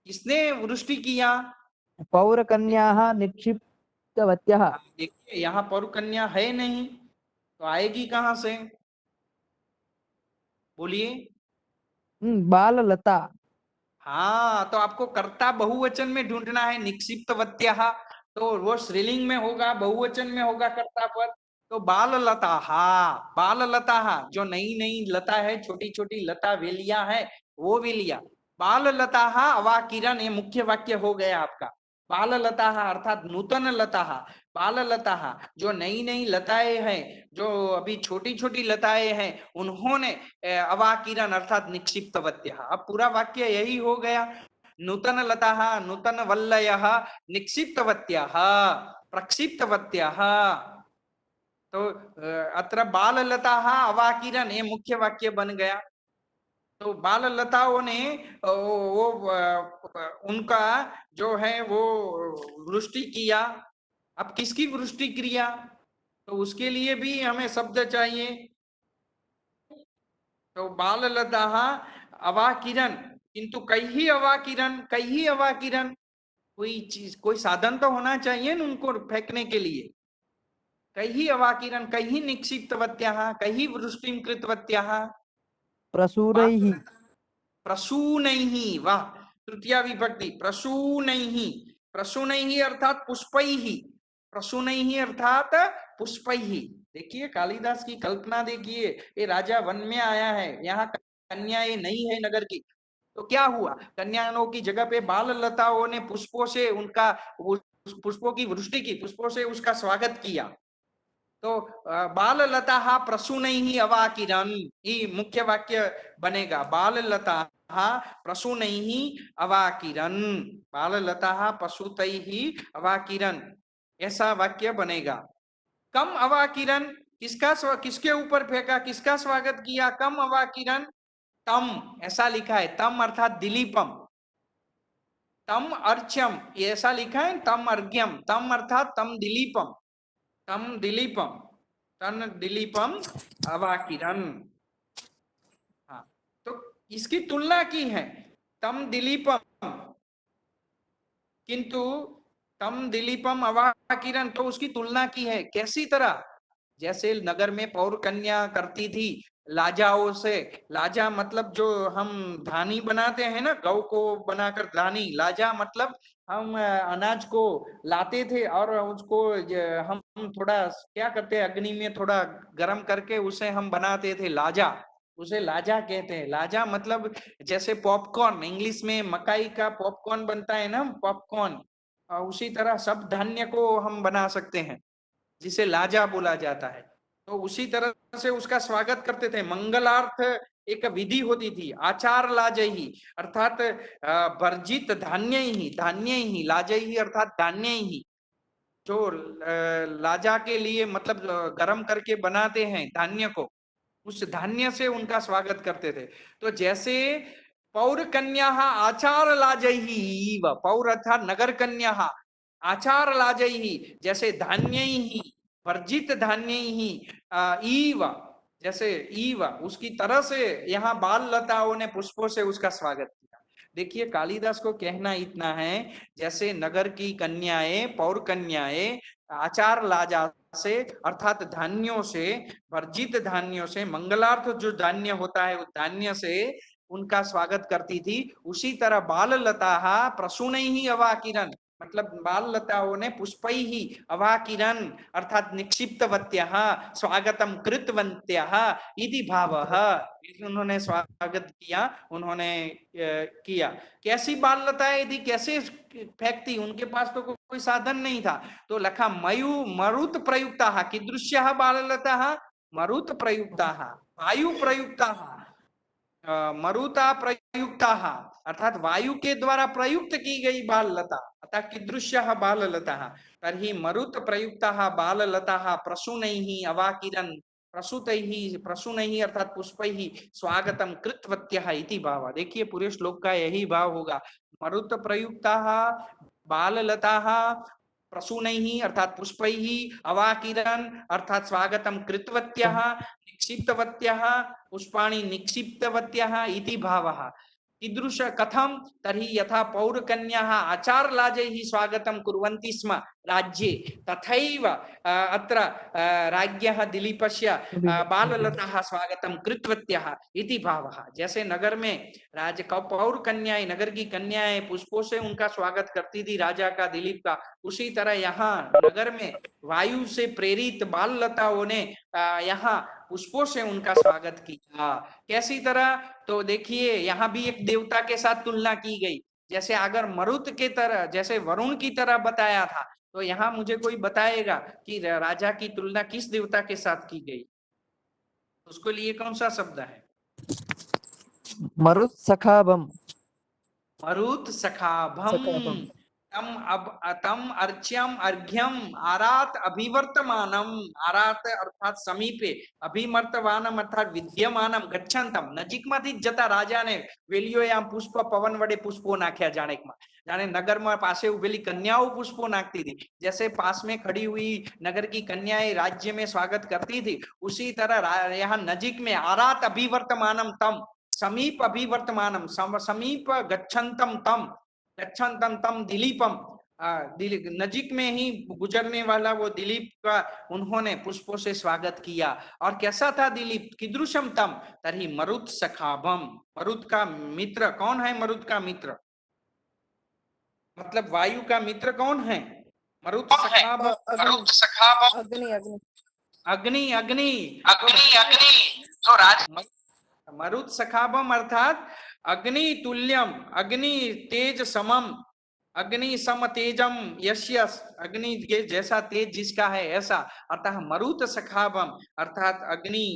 किसने वृष्टि किया? पौरकन्याः निक्षिप्तवत्यः। देखिए यहाँ पर कन्या है नहीं, तो आएगी कहां से? बोलिए। बाललता। हाँ, तो आपको कर्ता बहुवचन में ढूंढना है, निक्षिप्तवत्यः, तो वो स्त्रीलिंग में होगा, बहुवचन में होगा कर्ता पद। तो बाल लता जो नई नई लता है, छोटी छोटी लता वेलिया है, वो वेलिया। बाल लता अवाकिरन, ये मुख्य वाक्य हो गया आपका। बाल लता अर्थात नूतन लता, बाल लता जो नई नई लताएं हैं, जो अभी छोटी छोटी लताएं हैं, उन्होंने अवाकिरन अर्थात निक्षिप्तवत्य। अब पूरा वाक्य यही हो गया। नूतन लता नूतन वल्लय निक्षिप्तवत्य प्रक्षिप्तवत्य। तो अत्र बाल लता अवाकिरन, ये मुख्य वाक्य बन गया। तो बाल लताओं ने वो उनका जो है वो वृष्टि किया। अब किसकी वृष्टि क्रिया, तो उसके लिए भी हमें शब्द चाहिए। तो बाल लता अवाकिरन, किंतु कई अवाकिरन, कोई चीज, कोई साधन तो होना चाहिए न उनको फेंकने के लिए। कई अवाकिरन, कई निक्षिप्तवत्याः, कई वृष्टिं कृतवत्याः। प्रसूरैः प्रसूनैः, वाह, तृतीया विभक्ति प्रसूनैः। प्रसूनैः अर्थात पुष्पैः, प्रसूनैः अर्थात पुष्पैः। देखिए कालिदास की कल्पना देखिए, ये राजा वन में आया है, यहाँ कन्याएं नहीं है नगर की, तो क्या हुआ, कन्याओं की जगह पे बाल लताओं ने पुष्पों से उनका पुष्पों की वृष्टि की, पुष्पों से उसका स्वागत किया। तो बाल लता प्रसूनैः अवाकिरन, ये मुख्य वाक्य बनेगा। बाल लता प्रसूनैः अवाकिरन, बाल लता प्रसूतैः अवाकिरन, ऐसा वाक्य बनेगा। कम अवाकिरन, किसके ऊपर फेंका, किसका स्वागत किया, कम अवाकिरन तम, ऐसा लिखा है, तम अर्थात दिलीपम, तम अर्च्यम, ये ऐसा लिखा है, तम अर्घ्यम, तम अर्थात तम दिलीपम, तम दिलीपम, तन दिलीपम अवाकिरन। हाँ, तो इसकी तुलना की है, तम दिलीपम, किंतु तम दिलीपम अवाकिरन, तो उसकी तुलना की है कैसी तरह, जैसे नगर में पौर कन्या करती थी लाजाओं से। लाजा मतलब जो हम धानी बनाते हैं ना, गौ को बनाकर धानी, लाजा मतलब हम अनाज को लाते थे और उसको हम थोड़ा क्या करते हैं, अग्नि में थोड़ा गर्म करके उसे हम बनाते थे लाजा, उसे लाजा कहते हैं। लाजा मतलब जैसे पॉपकॉर्न, इंग्लिश में मकाई का पॉपकॉर्न बनता है ना, पॉपकॉर्न, उसी तरह सब धान्य को हम बना सकते हैं, जिसे लाजा बोला जाता है। तो उसी तरह से उसका स्वागत करते थे। मंगलार्थ एक विधि होती थी, आचार लाजही अर्थात वर्जित धान्य ही, लाजही अर्थात धान्य ही, जो लाजा के लिए मतलब गरम करके बनाते हैं धान्य को, उस धान्य से उनका स्वागत करते थे। तो जैसे पौर कन्या आचार लाजही, पौर अर्थात नगर कन्या आचार लाजही, जैसे धान्य ही, वर्जित धान्य ही, ईव, जैसे ईव, उसकी तरह से यहाँ बाल लताओं ने पुष्पों से उसका स्वागत किया। देखिए कालिदास को कहना इतना है, जैसे नगर की कन्याएं, पौर कन्याएं आचार लाजा से अर्थात धान्यों से, वर्जित धान्यों से, मंगलार्थ जो धान्य होता है उस धान्य से उनका स्वागत करती थी, उसी तरह बाल लता प्रसूनैः अवाकिरन, मतलब बाल लताओं ने पुष्पैः अवाकिरन अर्थात निक्षिप्तवत्यः स्वागतम कृतवन्त्यः इति भावः, उन्होंने स्वागत किया, उन्होंने किया। कैसी बाल लताएं थी, कैसे फेंकती, उनके पास तो कोई साधन नहीं था, तो लखा मरुत प्रयुक्ताः, कीदृश्याः बाल लताः, मरुत प्रयुक्ताः, वायु प्रयुक्ताः, मरुता प्रयुक्ताः अर्थात वायु के द्वारा प्रयुक्त की गई बाल लता, अतः कीदृश्याः बाल लताः, तर्हि मरुत प्रयुक्ताः बाल लताः प्रसूनैः अवाकिरन, प्रसूनैः अर्थात पुष्पैः स्वागतम कृतवत्यः इति भाव। देखिए पूरे श्लोक का यही भाव होगा, मरुत प्रयुक्ताः बाल लताः प्रसूनैः अर्थात पुष्पैः, अवाकिरन अर्थात स्वागतम कृतवत्यः, निक्षिप्तवत्यः पुष्पाणि निक्षिप्तवत्यः इति भावः। कीदृश कथम, तर्हि यथा पौर कन्याः आचार लाजैः स्वागतं कुर्वन्ति स्म, राज्ये तथैव अत्र राज्ञः दिलीपस्य बाललताः स्वागतं कृतवत्यः इति भावः। जैसे नगर में पौर कन्याएं, नगर की कन्याएं पुष्पों से उनका स्वागत करती थी राजा का, दिलीप का, उसी तरह यहाँ नगर में वायु से प्रेरित बाल लताओं ने यहाँ पुष्पों से उनका स्वागत किया। कैसी तरह? तो देखिए यहाँ भी एक देवता के साथ तुलना की गई। जैसे अगर मरुत के तरह, जैसे वरुण की तरह बताया था, तो यहाँ मुझे कोई बताएगा कि राजा की तुलना किस देवता के साथ की गई? उसको लिए कौन सा शब्द है? मरुत सखाभम। मरुत सखाभम तम अर्च्यम अर्घ्यम आरात अभिवर्तमानम। आरात अर्थात समीपे, अभिवर्तमानम अर्थात विद्यमानम, गच्छन्तम नजीक मांथी जता राजा ने वेलियो आम पुष्प पवन वडे पुष्पो नाख्या। जाने नगर में पासे उभेली कन्याओं पुष्पो नाखती थी, जैसे पास में खड़ी हुई नगर की कन्याएं राज्य में स्वागत करती थी, उसी तरह यहाँ नजीक में आरात अभिवर्तमानम तम, समीप अभिवर्तमानम, समीप गच्छन्तम तम, गच्छन्तम तम दिलीपम, नजीक में ही गुजरने वाला वो दिलीप का उन्होंने पुष्पों से स्वागत किया। और कैसा था दिलीप? कीदृशम तम तर्हि मरुत सखाभम। मरुत का मित्र कौन है? मरुत का मित्र मतलब वायु का मित्र कौन है? मरुत सखाभम, मरुत सखाभम अग्नि अग्नि अग्नि अग्नि अग्नि अग्नि। तो राज मरुत सखाभम अर्थात अग्नि तुल्यम, अग्नि तेज समम, अग्नि सम तेजम यस्य, अग्नि के जैसा तेज जिसका है ऐसा। अतः मरुत सखाभम अर्थात अग्नि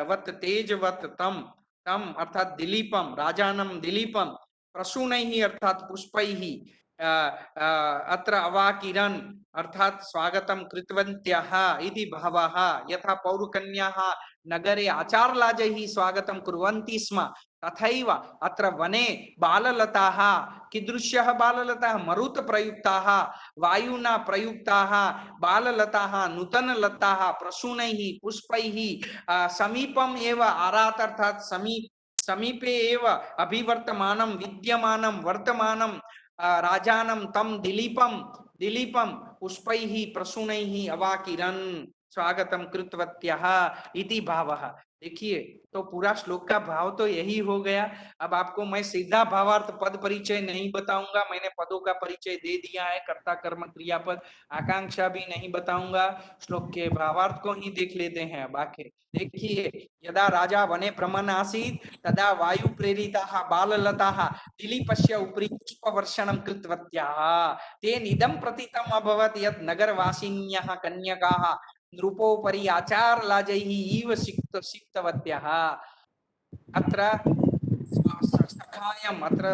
वत तेजवत तम, तम अर्थात दिलीपम, राजानम दिलीपम, प्रसूनैः अर्थात पुष्पैः, अत्र अवाकिरन् अर्थात स्वागतं कृतवन्त्यः इति भावः। यथा पौरकन्याः नगरे आचारलाजैः स्वागतं कुर्वन्ति स्म, तथैव अत्र वने बाललताः, कीदृश्यः बाललताः? मरुत प्रयुक्ताः, वायुना प्रयुक्ताः बाललताः, नूतनलताः, प्रसूनैः पुष्पैः समीपम एव आरात अर्थात समीपे एव अभिवर्तमानं विद्यमानं वर्तमानं राजानं तम दिलीपम, दिलीपम पुष्पैः प्रसूनैः अवाकिरन् स्वागतम कृतवत्यः इति भावः। देखिए तो पूरा श्लोक का भाव तो यही हो गया। अब आपको मैं सीधा भावार्थ पद परिचय नहीं बताऊंगा, मैंने पदों का परिचय दे दिया है, कर्ता कर्म क्रियापद, आकांक्षा भी नहीं बताऊंगा, श्लोक के भावार्थ को ही देख लेते हैं। अब आखिर देखिए, यदा राजा वने भ्रमन् आसीत् तदा वायु प्रेरिताः बाललताः दिलीपस्य उपरि पुष्पवर्षणं कृतवत्याः। तेन इदं प्रतीतम् अभवत् यत् नगरवासिन्यः कन्यकाः नृपोपरि आचारलाजैः इव सिक्तवत्यः। अत्र सखायम्, अत्र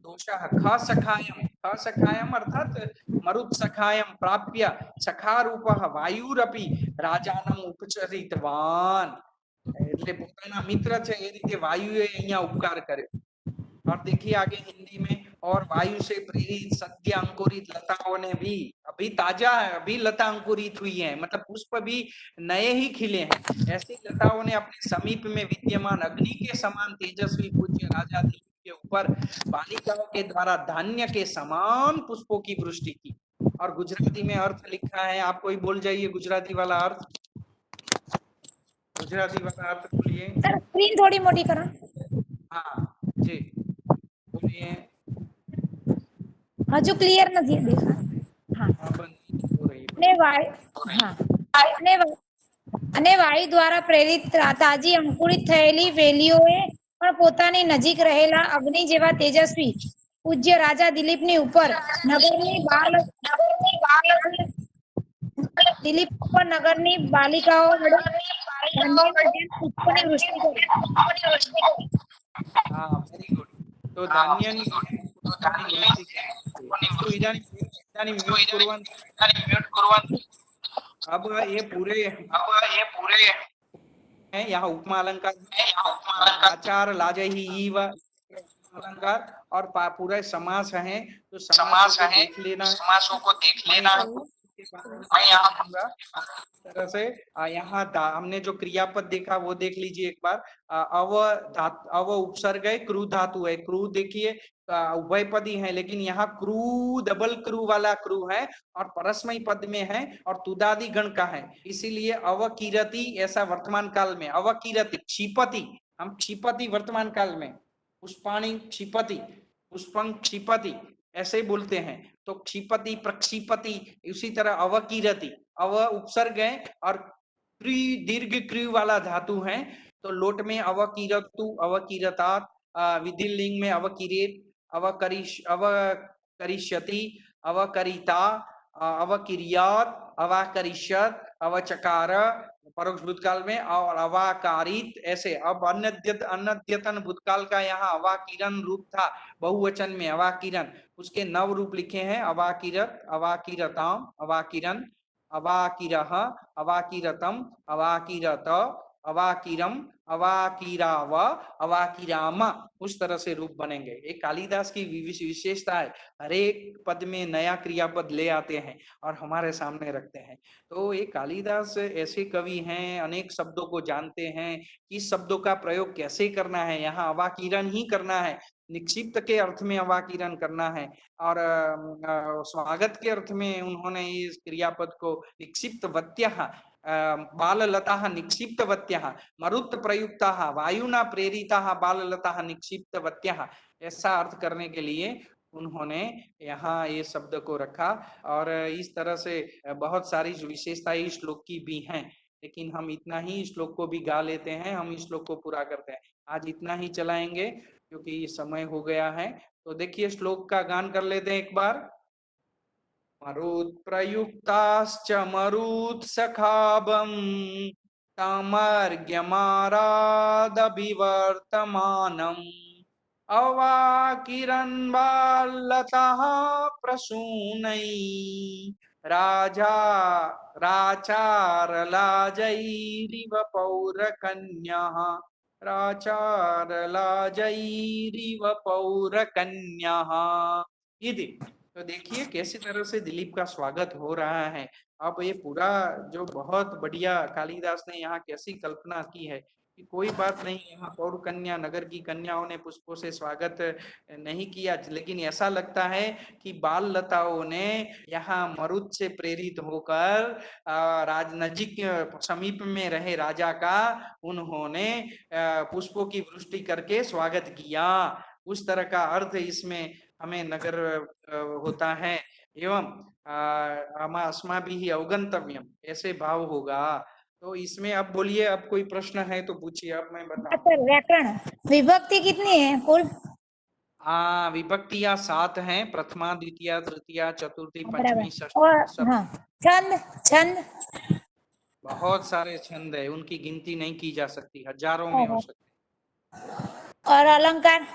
दोषः खसखायम् अर्थात मरुत्सखायं प्राप्य सखारूपः वायुरपि राजानम् उपचरितवान्। એટલે પોતાના મિત્ર છે એ રીતે વાયુએ અહીંયા ઉપકાર કર્યો। और देखिए आगे हिंदी में, और वायु से प्रेरित सद्य अंकुरित लताओं ने भी, अभी ताजा है, अभी लता अंकुरित हुई है, मतलब पुष्प भी नए ही खिले हैं, ऐसी लताओं ने अपने समीप में विद्यमान अग्नि के समान तेजस्वी पूज्य राजा दिलीप के ऊपर बालिकाओं के द्वारा धान्य के समान पुष्पों की वृष्टि की। और गुजराती में अर्थ लिखा है, आप कोई बोल जाइए गुजराती वाला अर्थ, गुजराती वाला अर्थ बोलिए। सर स्क्रीन थोड़ी मोटी करो। हाँ जी बोलिए। हजू क्लियर नहीं देखा। हाँ અને વાયુ દ્વારા પ્રેરિત તાજી અંકુરિત થયેલી વેલીઓએ પણ પોતાની નજીક રહેલા અગ્નિ જેવા તેજસ્વી પૂજ્ય રાજા દિલીપની ઉપર દિલીપ ઉપર નગરની બાલિકાઓ વડે પુષ્પની વૃષ્ટિ કરી। हाँ वेरी गुड। तो धान्यनी अब ये पूरे हैं यहाँ उपमा अलंकार, आचार लाजही ईव अलंकार और पूरे समास हैं, तो समास को देख लेना, समासों को देख लेना मैं यहाँ दूंगा इस तरह से। यहाँ हमने जो क्रियापद देखा वो देख लीजिए एक बार। अव उपसर्ग है, क्रू धातु है। क्रू देखिए उभयपदी है, लेकिन यहाँ क्रू डबल क्रू वाला क्रू है और परस्मय पद में है और तुदादि गण का है, इसीलिए अवकीरति ऐसा वर्तमान काल में। अवकीरति क्षिपति, हम क्षिपति वर्तमान काल में, पुष्पाणि क्षिपति, पुष्पं क्षिपति ऐसे बोलते हैं। तो क्षिपति प्रक्षिपति, उसी तरह अवकीरति, अव उपसर्ग है और दीर्घ क्री वाला धातु है, तो लोट में अवकीरतु, अवकीरतात, विधिलिंग में अवकीरेत, अवकरिष्यति, अवकरिता, अवकिरियात, अवाकरिष्यत, अवचकार परोक्ष भूतकाल में, और अवाकारित ऐसे। अब अनद्यतन भूतकाल का यहाँ अवाकिरन रूप था बहुवचन में, अवाकिरन, उसके 9 रूप लिखे हैं। अवाकिरत, अवाकिरताम, अवाकिरन, अवाकिरह, अवाकिरतम, अवाकिरत, अवाकिरम, अवाकिराव, अवाकिरामा, उस तरह से रूप बनेंगे। एक कालिदास की विशेषता है, हर एक पद में नया क्रियापद ले आते हैं और हमारे सामने रखते हैं। तो ये कालिदास ऐसे कवि हैं, अनेक शब्दों को जानते हैं, किस शब्दों का प्रयोग कैसे करना है। यहाँ अवाकिरन ही करना है, निक्षिप्त के अर्थ में अवाकिरन करना है, और स्वागत के अर्थ में उन्होंने इस क्रियापद को निक्षिप्त वत्यः, बाललताः निक्षिप्तवत्यः, मरुत् प्रयुक्ताः, वायुना प्रेरिताः बाललताः निक्षिप्तवत्यः, ऐसा अर्थ करने के लिए उन्होंने यहाँ ये शब्द को रखा। और इस तरह से बहुत सारी विशेषताएं इस श्लोक की भी हैं, लेकिन हम इतना ही श्लोक को भी गा लेते हैं, हम इस श्लोक को पूरा करते हैं। आज इतना ही चलाएंगे क्योंकि समय हो गया है। तो देखिए श्लोक का गान कर लेते हैं एक बार। मरुत्प्रयुक्ताश्च मरुत्सखाभं तमर्घ्यमारादभिवर्तमानम् अवाकिरन्बालतः प्रसूनै राचारलाजैरिव पौरकन्यः, राचारलाजैरिव पौरकन्यः। ये तो देखिए कैसी तरह से दिलीप का स्वागत हो रहा है। अब ये पूरा जो बहुत बढ़िया कालिदास ने यहाँ कैसी कल्पना की है कि कोई बात नहीं, यहाँ पौर कन्या नगर की कन्याओं ने पुष्पों से स्वागत नहीं किया, लेकिन ऐसा लगता है कि बाल लताओं ने यहाँ मरुत से प्रेरित होकर राज नजीक समीप में रहे राजा का उन्होंने पुष्पों की वृष्टि करके स्वागत किया। उस तरह का अर्थ इसमें हमें नगर होता है। एवं अस्माभिः अवगंतव्यम, ऐसे भाव होगा। तो इसमें अब बोलिए, अब कोई प्रश्न है तो पूछिए, अब मैं बताऊं। सर व्याकरण विभक्ति कितनी है कुल? विभक्तियां 7 हैं, प्रथमा, द्वितीया, तृतीया, चतुर्थी, पंचमी, और षष्ठी। हाँ, छंद, छंद बहुत सारे छंद है, उनकी गिनती नहीं की जा सकती, हजारों में हो सकते। और अलंकार?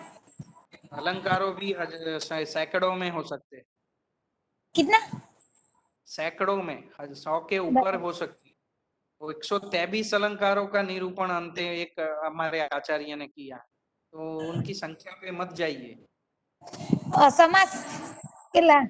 अलंकारों भी सैकड़ों में हो सकते हैं। कितना? सैकड़ों में, 100 के ऊपर हो सकती है। वो 123 अलंकारों का निरूपण अंत एक हमारे आचार्य ने किया, तो उनकी संख्या पे मत जाइए। समास किला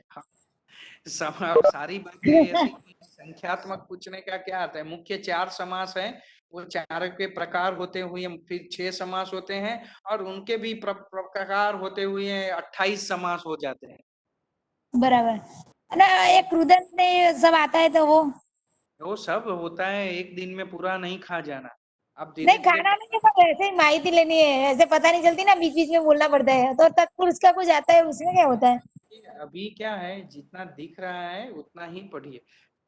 सारी बातें ऐसी संख्यात्मक पूछने का क्या आता है। मुख्य 4 समास है, वो 4 के प्रकार होते हुए फिर 6 समास होते हैं, और उनके भी प्रकार होते हुए 28 समास हो जाते हैं। बराबर ना। एक रुदन में सब आता है, तो वो सब होता है, एक दिन में पूरा नहीं खा जाना। अब नहीं खाना नहीं, सब ऐसे ही माहिती लेनी है, ऐसे पता नहीं चलती ना, बीच बीच में बोलना पड़ता है। तो तत्पुरुष का कुछ आता है, उसमें क्या होता है? अभी क्या है, जितना दिख रहा है उतना ही पढ़िए।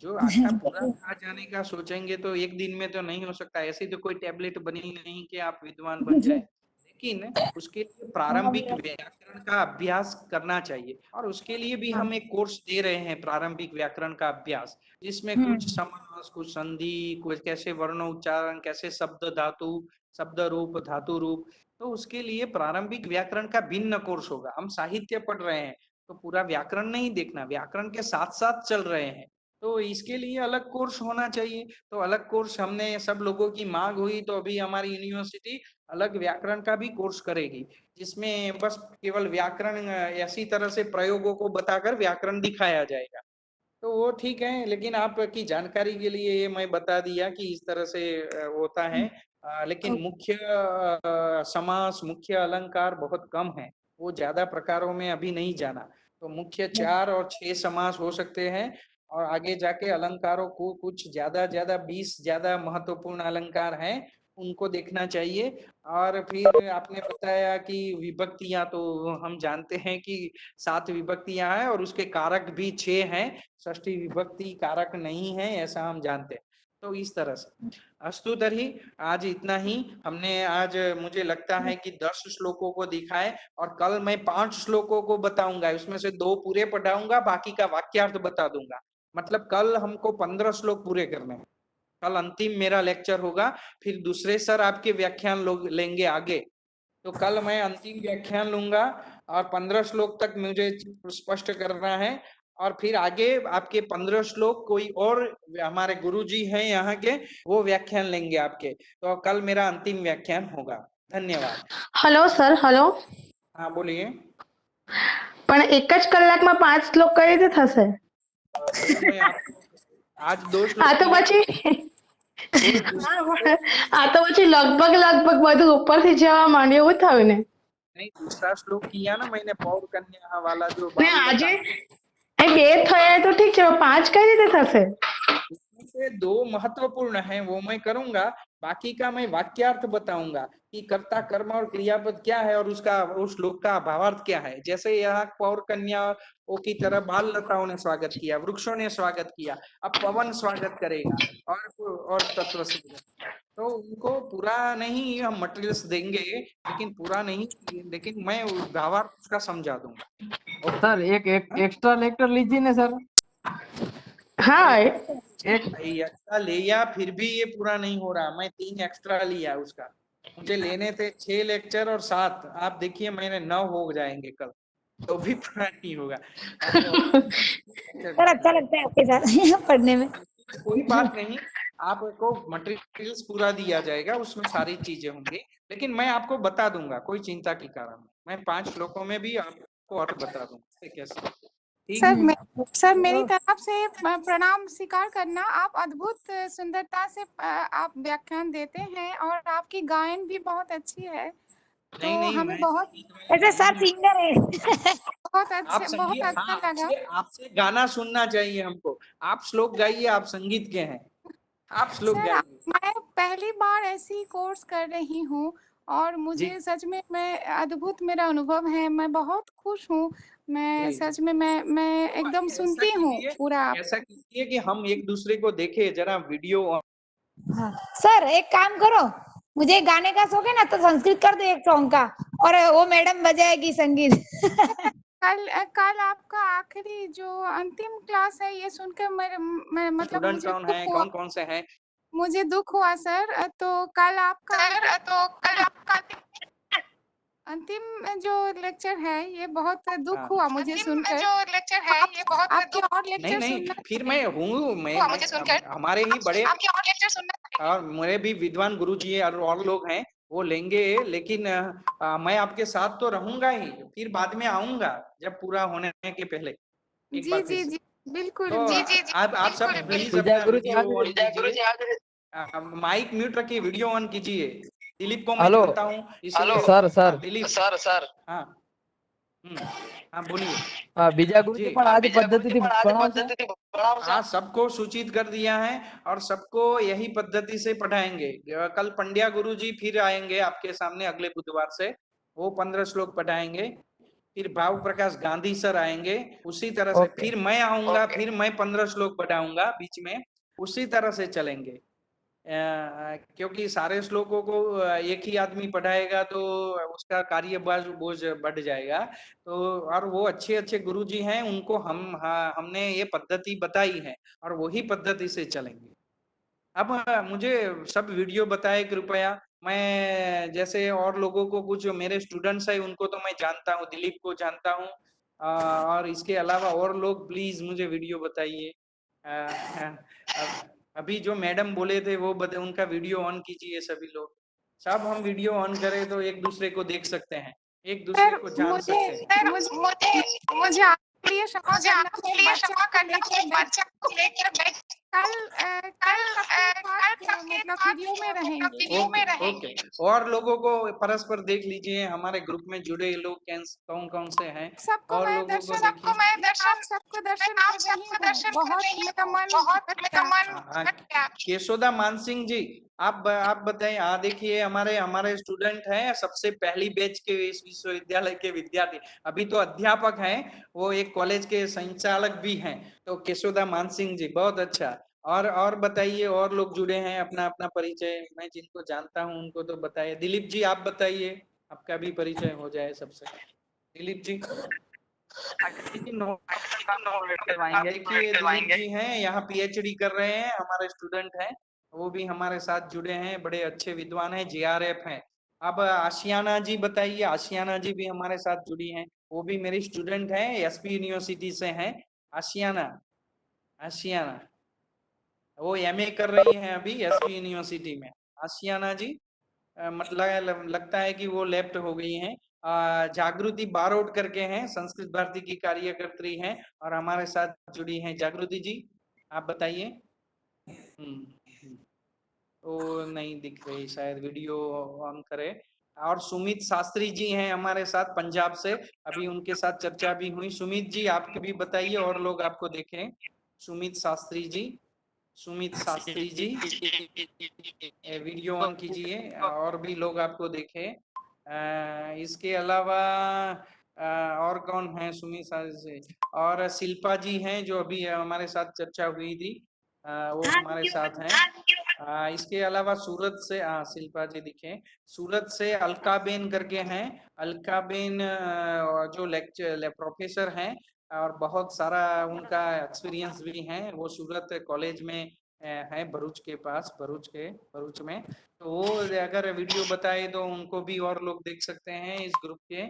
जो आखा पूरा खा जाने का सोचेंगे तो एक दिन में तो नहीं हो सकता। ऐसी तो कोई टैबलेट बनी नहीं कि आप विद्वान बन जाए, लेकिन उसके लिए प्रारंभिक व्याकरण का अभ्यास करना चाहिए, और उसके लिए भी हम एक कोर्स दे रहे हैं, प्रारंभिक व्याकरण का अभ्यास, जिसमें कुछ समास, कुछ संधि, कुछ कैसे वर्णोच्चारण, कैसे शब्द धातु, शब्द रूप, धातु रूप। तो उसके लिए प्रारंभिक व्याकरण का भिन्न कोर्स होगा। हम साहित्य पढ़ रहे हैं तो पूरा व्याकरण नहीं देखना, व्याकरण के साथ साथ चल रहे हैं, तो इसके लिए अलग कोर्स होना चाहिए। तो अलग कोर्स हमने सब लोगों की मांग हुई, तो अभी हमारी यूनिवर्सिटी अलग व्याकरण का भी कोर्स करेगी, जिसमें बस केवल व्याकरण ऐसी तरह से प्रयोगों को बताकर व्याकरण दिखाया जाएगा। तो वो ठीक है, लेकिन आपकी जानकारी के लिए ये मैं बता दिया कि इस तरह से होता है। लेकिन मुख्य समास, मुख्य अलंकार बहुत कम है, वो ज्यादा प्रकारों में अभी नहीं जाना। तो मुख्य 4 और 6 समास हो सकते हैं, और आगे जाके अलंकारों को कुछ ज्यादा 20 ज्यादा महत्वपूर्ण अलंकार हैं, उनको देखना चाहिए। और फिर आपने बताया कि विभक्तियां, तो हम जानते हैं कि 7 विभक्तियां हैं और उसके कारक भी 6 हैं, षष्ठी विभक्ति कारक नहीं है, ऐसा हम जानते हैं। तो इस तरह से अस्तु तर्हि आज इतना ही। हमने आज, मुझे लगता है कि 10 श्लोकों को दिखाए, और कल मैं 5 श्लोकों को बताऊंगा, उसमें से 2 पूरे पढ़ाऊंगा, बाकी का वाक्यार्थ बता दूंगा। मतलब कल हमको 15 श्लोक पूरे करने हैं। कल अंतिम मेरा लेक्चर होगा, फिर दूसरे सर आपके व्याख्यान लोग लेंगे आगे। तो कल मैं अंतिम व्याख्यान लूंगा, और 15 श्लोक तक मुझे स्पष्ट करना है, और फिर आगे आपके 15 श्लोक कोई और हमारे गुरुजी हैं यहाँ के, वो व्याख्यान लेंगे आपके। तो कल मेरा अंतिम व्याख्यान होगा। धन्यवाद। Hello sir, hello. हाँ बोलिए। પણ એક જ કલાકમાં 5 શ્લોક કઈ રીતે થશે? तो मैं आपको आज 2 श्लोक આ તો किया, પછી હા, પણ આ તો પછી લગભગ બધું ઉપરથી જવા માંડ્યું, એવું થયું ને? नहीं, दूसरा श्लोक किया ना मैंने, पौर कन्या वाला जो ને बाल આજે लता। બે થયા તો ઠીક છે, 5 કઈ રીતે થશે? इसमें से 2 महत्वपूर्ण हैं, वो मैं करूंगा, बाकी का मैं वाक्यार्थ बताऊंगा कि कर्ता, कर्म और क्रियापद क्या है, और उसका, उस श्लोक का भावार्थ क्या है। जैसे यहाँ पौर कन्याओं की तरह बाल लताओं ने स्वागत किया, वृक्षों ने स्वागत किया, अब पवन स्वागत करेगा, और तत्व से, तो उनको पूरा नहीं हम मटेरियल्स देंगे, लेकिन पूरा नहीं, लेकिन मैं भावार्थ उसका समझा दूंगा। सर एक एक्स्ट्रा लेक्चर लीजिए ना सर। હા, एक एक्स्ट्रा लिया फिर भी ये पूरा नहीं हो रहा। मैं 3 एक्स्ट्रा लिया उसका, मुझे लेने थे 6 लेक्चर और 7, आप देखिए मैंने 9 हो जाएंगे कल, तो भी पूरा नहीं होगा। सर अच्छा लगता है आपके साथ पढ़ने में। कोई बात नहीं, आपको मटेरियल्स पूरा दिया जाएगा, उसमें सारी चीजें होंगी, लेकिन मैं आपको बता दूंगा, कोई चिंता की कारण नहीं। मैं 5 श्लोकों में भी आपको अर्थ बता दूंगा कैसे। ठीक सर है। सर मेरी तरफ से प्रणाम स्वीकार करना। आप अद्भुत सुंदरता से आप व्याख्यान देते हैं, और आपकी गायन भी बहुत अच्छी है। तो नहीं नहीं, हमें मैं बहुत ऐसे सर सिंगर है। बहुत आप अच्छे, बहुत संगीत, हाँ, अच्छा लगा। आपसे गाना सुनना चाहिए हमको। आप श्लोक गाइए, आप संगीत के हैं, आप श्लोक सर गाइए। मैं पहली बार ऐसी कोर्स कर रही हूँ, और जी मुझे सच में मैं अद्भुत मेरा अनुभव है, मैं बहुत खुश हूँ। मैं जी सच में मैं एकदम ऐसा सुनती हूँ कीजिए, पूरा। ऐसा कीजिए कि हम एक दूसरे को देखें जरा वीडियो। हाँ सर एक काम करो, मुझे गाने का शौक है ना, तो संस्कृत कर दो एक सॉन्ग का, और वो मैडम बजाएगी संगीत। कल कल आपका आखिरी जो अंतिम क्लास है, ये सुनकर मैं मतलब स्टूडेंट कौन है, कौन कौन से हैं? मुझे दुख हुआ सर। तो कल आपका अंतिम जो लेक्चर है, ये बहुत दुख हाँ, हुआ मुझे सुनकर। जो लेक्चर है, ये बहुत आपके और नहीं लेक्चर नहीं, सुनना फिर मैं हूँ, हमारे ही बड़े, आपके और लेक्चर सुनना। और मेरे भी विद्वान गुरुजी और लोग हैं, वो लेंगे, लेकिन मैं आपके साथ तो रहूंगा ही, फिर बाद में आऊंगा जब पूरा होने के पहले एक जी बार फिर जी से। जी बिल्कुल। तो आप सब प्लीज विजय अपना गुरु जी वीडियो ऑन आगे। कीजिए, माइक म्यूट रखिए, वीडियो ऑन कीजिए। दिलीप को मैं हेलो जानता हूँ, इसलिए सर हाँ, सर दिलीप हाँ, हाँ बोलिए। विजय गुरु जी जी पण आज पद्धति पढ़ाओ हाँ, सबको सूचित कर दिया है, और सबको यही पद्धति से पढ़ाएंगे। कल पंड्या गुरुजी फिर आएंगे आपके सामने अगले बुधवार से, वो 15 श्लोक पढ़ाएंगे। फिर भाव प्रकाश गांधी सर आएंगे, उसी तरह से ओके फिर मैं आऊंगा, फिर मैं 15 श्लोक पढ़ाऊंगा बीच में, उसी तरह से चलेंगे। क्योंकि सारे श्लोकों को एक ही आदमी पढ़ाएगा तो उसका कार्य बोझ बढ़ जाएगा। तो और वो अच्छे अच्छे गुरुजी हैं, उनको हमने ये पद्धति बताई है, और वही पद्धति से चलेंगे। अब मुझे सब वीडियो बताए कृपया। मैं जैसे और लोगों को, कुछ मेरे स्टूडेंट्स है उनको तो मैं जानता हूँ, दिलीप को जानता हूँ, और इसके अलावा और लोग प्लीज मुझे वीडियो बताइए। अभी जो मैडम बोले थे वो उनका वीडियो ऑन कीजिए सभी लोग। सब हम वीडियो ऑन करें तो एक दूसरे को देख सकते हैं, एक दूसरे सर को जान मुझे सकते हैं। मुझे मुझे लिए क्षमा करना, मैं बच्चा को लेकर कल मतलब वीडियो में रहेंगे। ओके। और लोगों को परस्पर देख लीजिए, हमारे ग्रुप में जुड़े लोग कौन कौन से हैं, सबको और मैं लोगों को दर्शन देखिए। आप सबको दर्शन कर रही हूँ, बहुत मेरा मन भटक गया। केशोदा मानसिंह जी, आप बताइए। हाँ देखिए, हमारे स्टूडेंट हैं, सबसे पहली बैच के इस विश्वविद्यालय के विद्यार्थी, अभी तो अध्यापक हैं, वो एक कॉलेज के संचालक भी हैं। तो केशोदा मानसिंह जी, बहुत अच्छा। और बताइए, और लोग जुड़े हैं, अपना अपना परिचय, मैं जिनको जानता हूं उनको तो बताइए। दिलीप जी आप बताइए, आपका भी परिचय हो जाए सबसे। दिलीप जी। देखिए दिलीप जी हैं, यहाँ पीएचडी कर रहे हैं, हमारे स्टूडेंट हैं, वो भी हमारे साथ जुड़े हैं, बड़े अच्छे विद्वान हैं, जेआरएफ हैं। अब आशियाना जी बताइए, आशियाना जी भी हमारे साथ जुड़ी हैं, वो भी मेरी स्टूडेंट हैं, एसपी यूनिवर्सिटी से हैं। आशियाना, आशियाना वो एमए कर रही हैं अभी एसपी यूनिवर्सिटी में। आशियाना जी मतलब लगता है कि वो लेफ्ट हो गई हैं। जागृति बारोट करके हैं, संस्कृत भारती की कार्यकर्त्री हैं और हमारे साथ जुड़ी हैं। जागृति जी आप बताइए। तो नहीं दिख रही, शायद वीडियो ऑन करे। और सुमित शास्त्री जी हैं हमारे साथ पंजाब से, अभी उनके साथ चर्चा भी हुई। सुमित जी आपके भी बताइए, और लोग आपको देखें। सुमित शास्त्री जी, सुमित शास्त्री जी वीडियो ऑन कीजिए, और भी लोग आपको देखें। इसके अलावा और कौन है? सुमित शास्त्री जी और शिल्पा जी हैं, जो अभी हमारे साथ चर्चा हुई थी, वो हमारे साथ हैं। इसके अलावा सूरत से शिल्पा जी दिखे। सूरत से अलकाबेन करके हैं, अलकाबेन जो लेक्चर प्रोफेसर हैं और बहुत सारा उनका एक्सपीरियंस भी है, वो सूरत कॉलेज में है, भरूच के पास, भरूच में। तो वो अगर वीडियो बताए तो उनको भी और लोग देख सकते हैं इस ग्रुप के।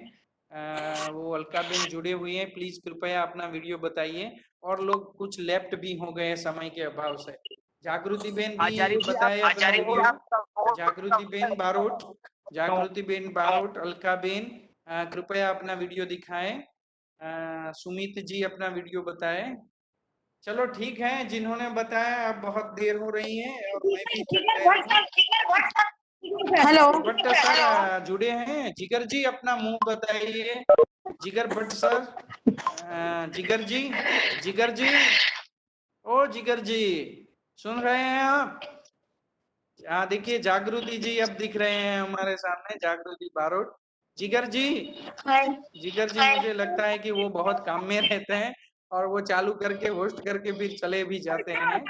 वो अलकाबेन जुड़े हुए हैं, प्लीज कृपया अपना वीडियो बताइए। और लोग कुछ लेफ्ट भी हो गए समय के अभाव से। जागृति बेन भी बताए अपना वीडियो। जागृति बेन बारोट, जागृति बेन बारोट, अलका बेन कृपया अपना वीडियो दिखाएं। सुमित जी अपना वीडियो बताएं। चलो ठीक है, जिन्होंने बताया, अब बहुत देर हो रही है और मैं भी थक गया हूँ। हेलो भट्ट सर जुड़े हैं। जिगर जी अपना मुंह बताइए। जिगर भट्ट सर, जिगर जी, जिगर जी, ओ जिगर जी, सुन रहे हैं आप? हाँ देखिए, जागृति जी अब दिख रहे हैं हमारे सामने, जागृति बारोट। जिगर जी, जिगर जी मुझे लगता है कि वो बहुत काम में रहते हैं और वो चालू करके होस्ट करके फिर चले भी जाते हैं।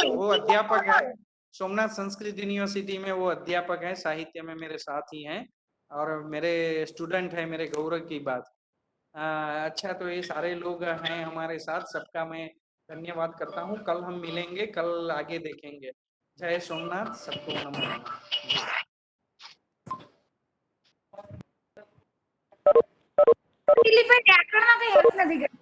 वो अध्यापक है, सोमनाथ संस्कृत यूनिवर्सिटी में वो अध्यापक है, साहित्य में मेरे साथ ही हैं और मेरे स्टूडेंट है, मेरे गौरव की बात। अच्छा, तो ये सारे लोग हैं हमारे साथ, सबका मैं धन्यवाद करता हूँ। कल हम मिलेंगे, कल आगे देखेंगे। जय सोमनाथ, सबको नमो नमः। व्याकरण में हेल्प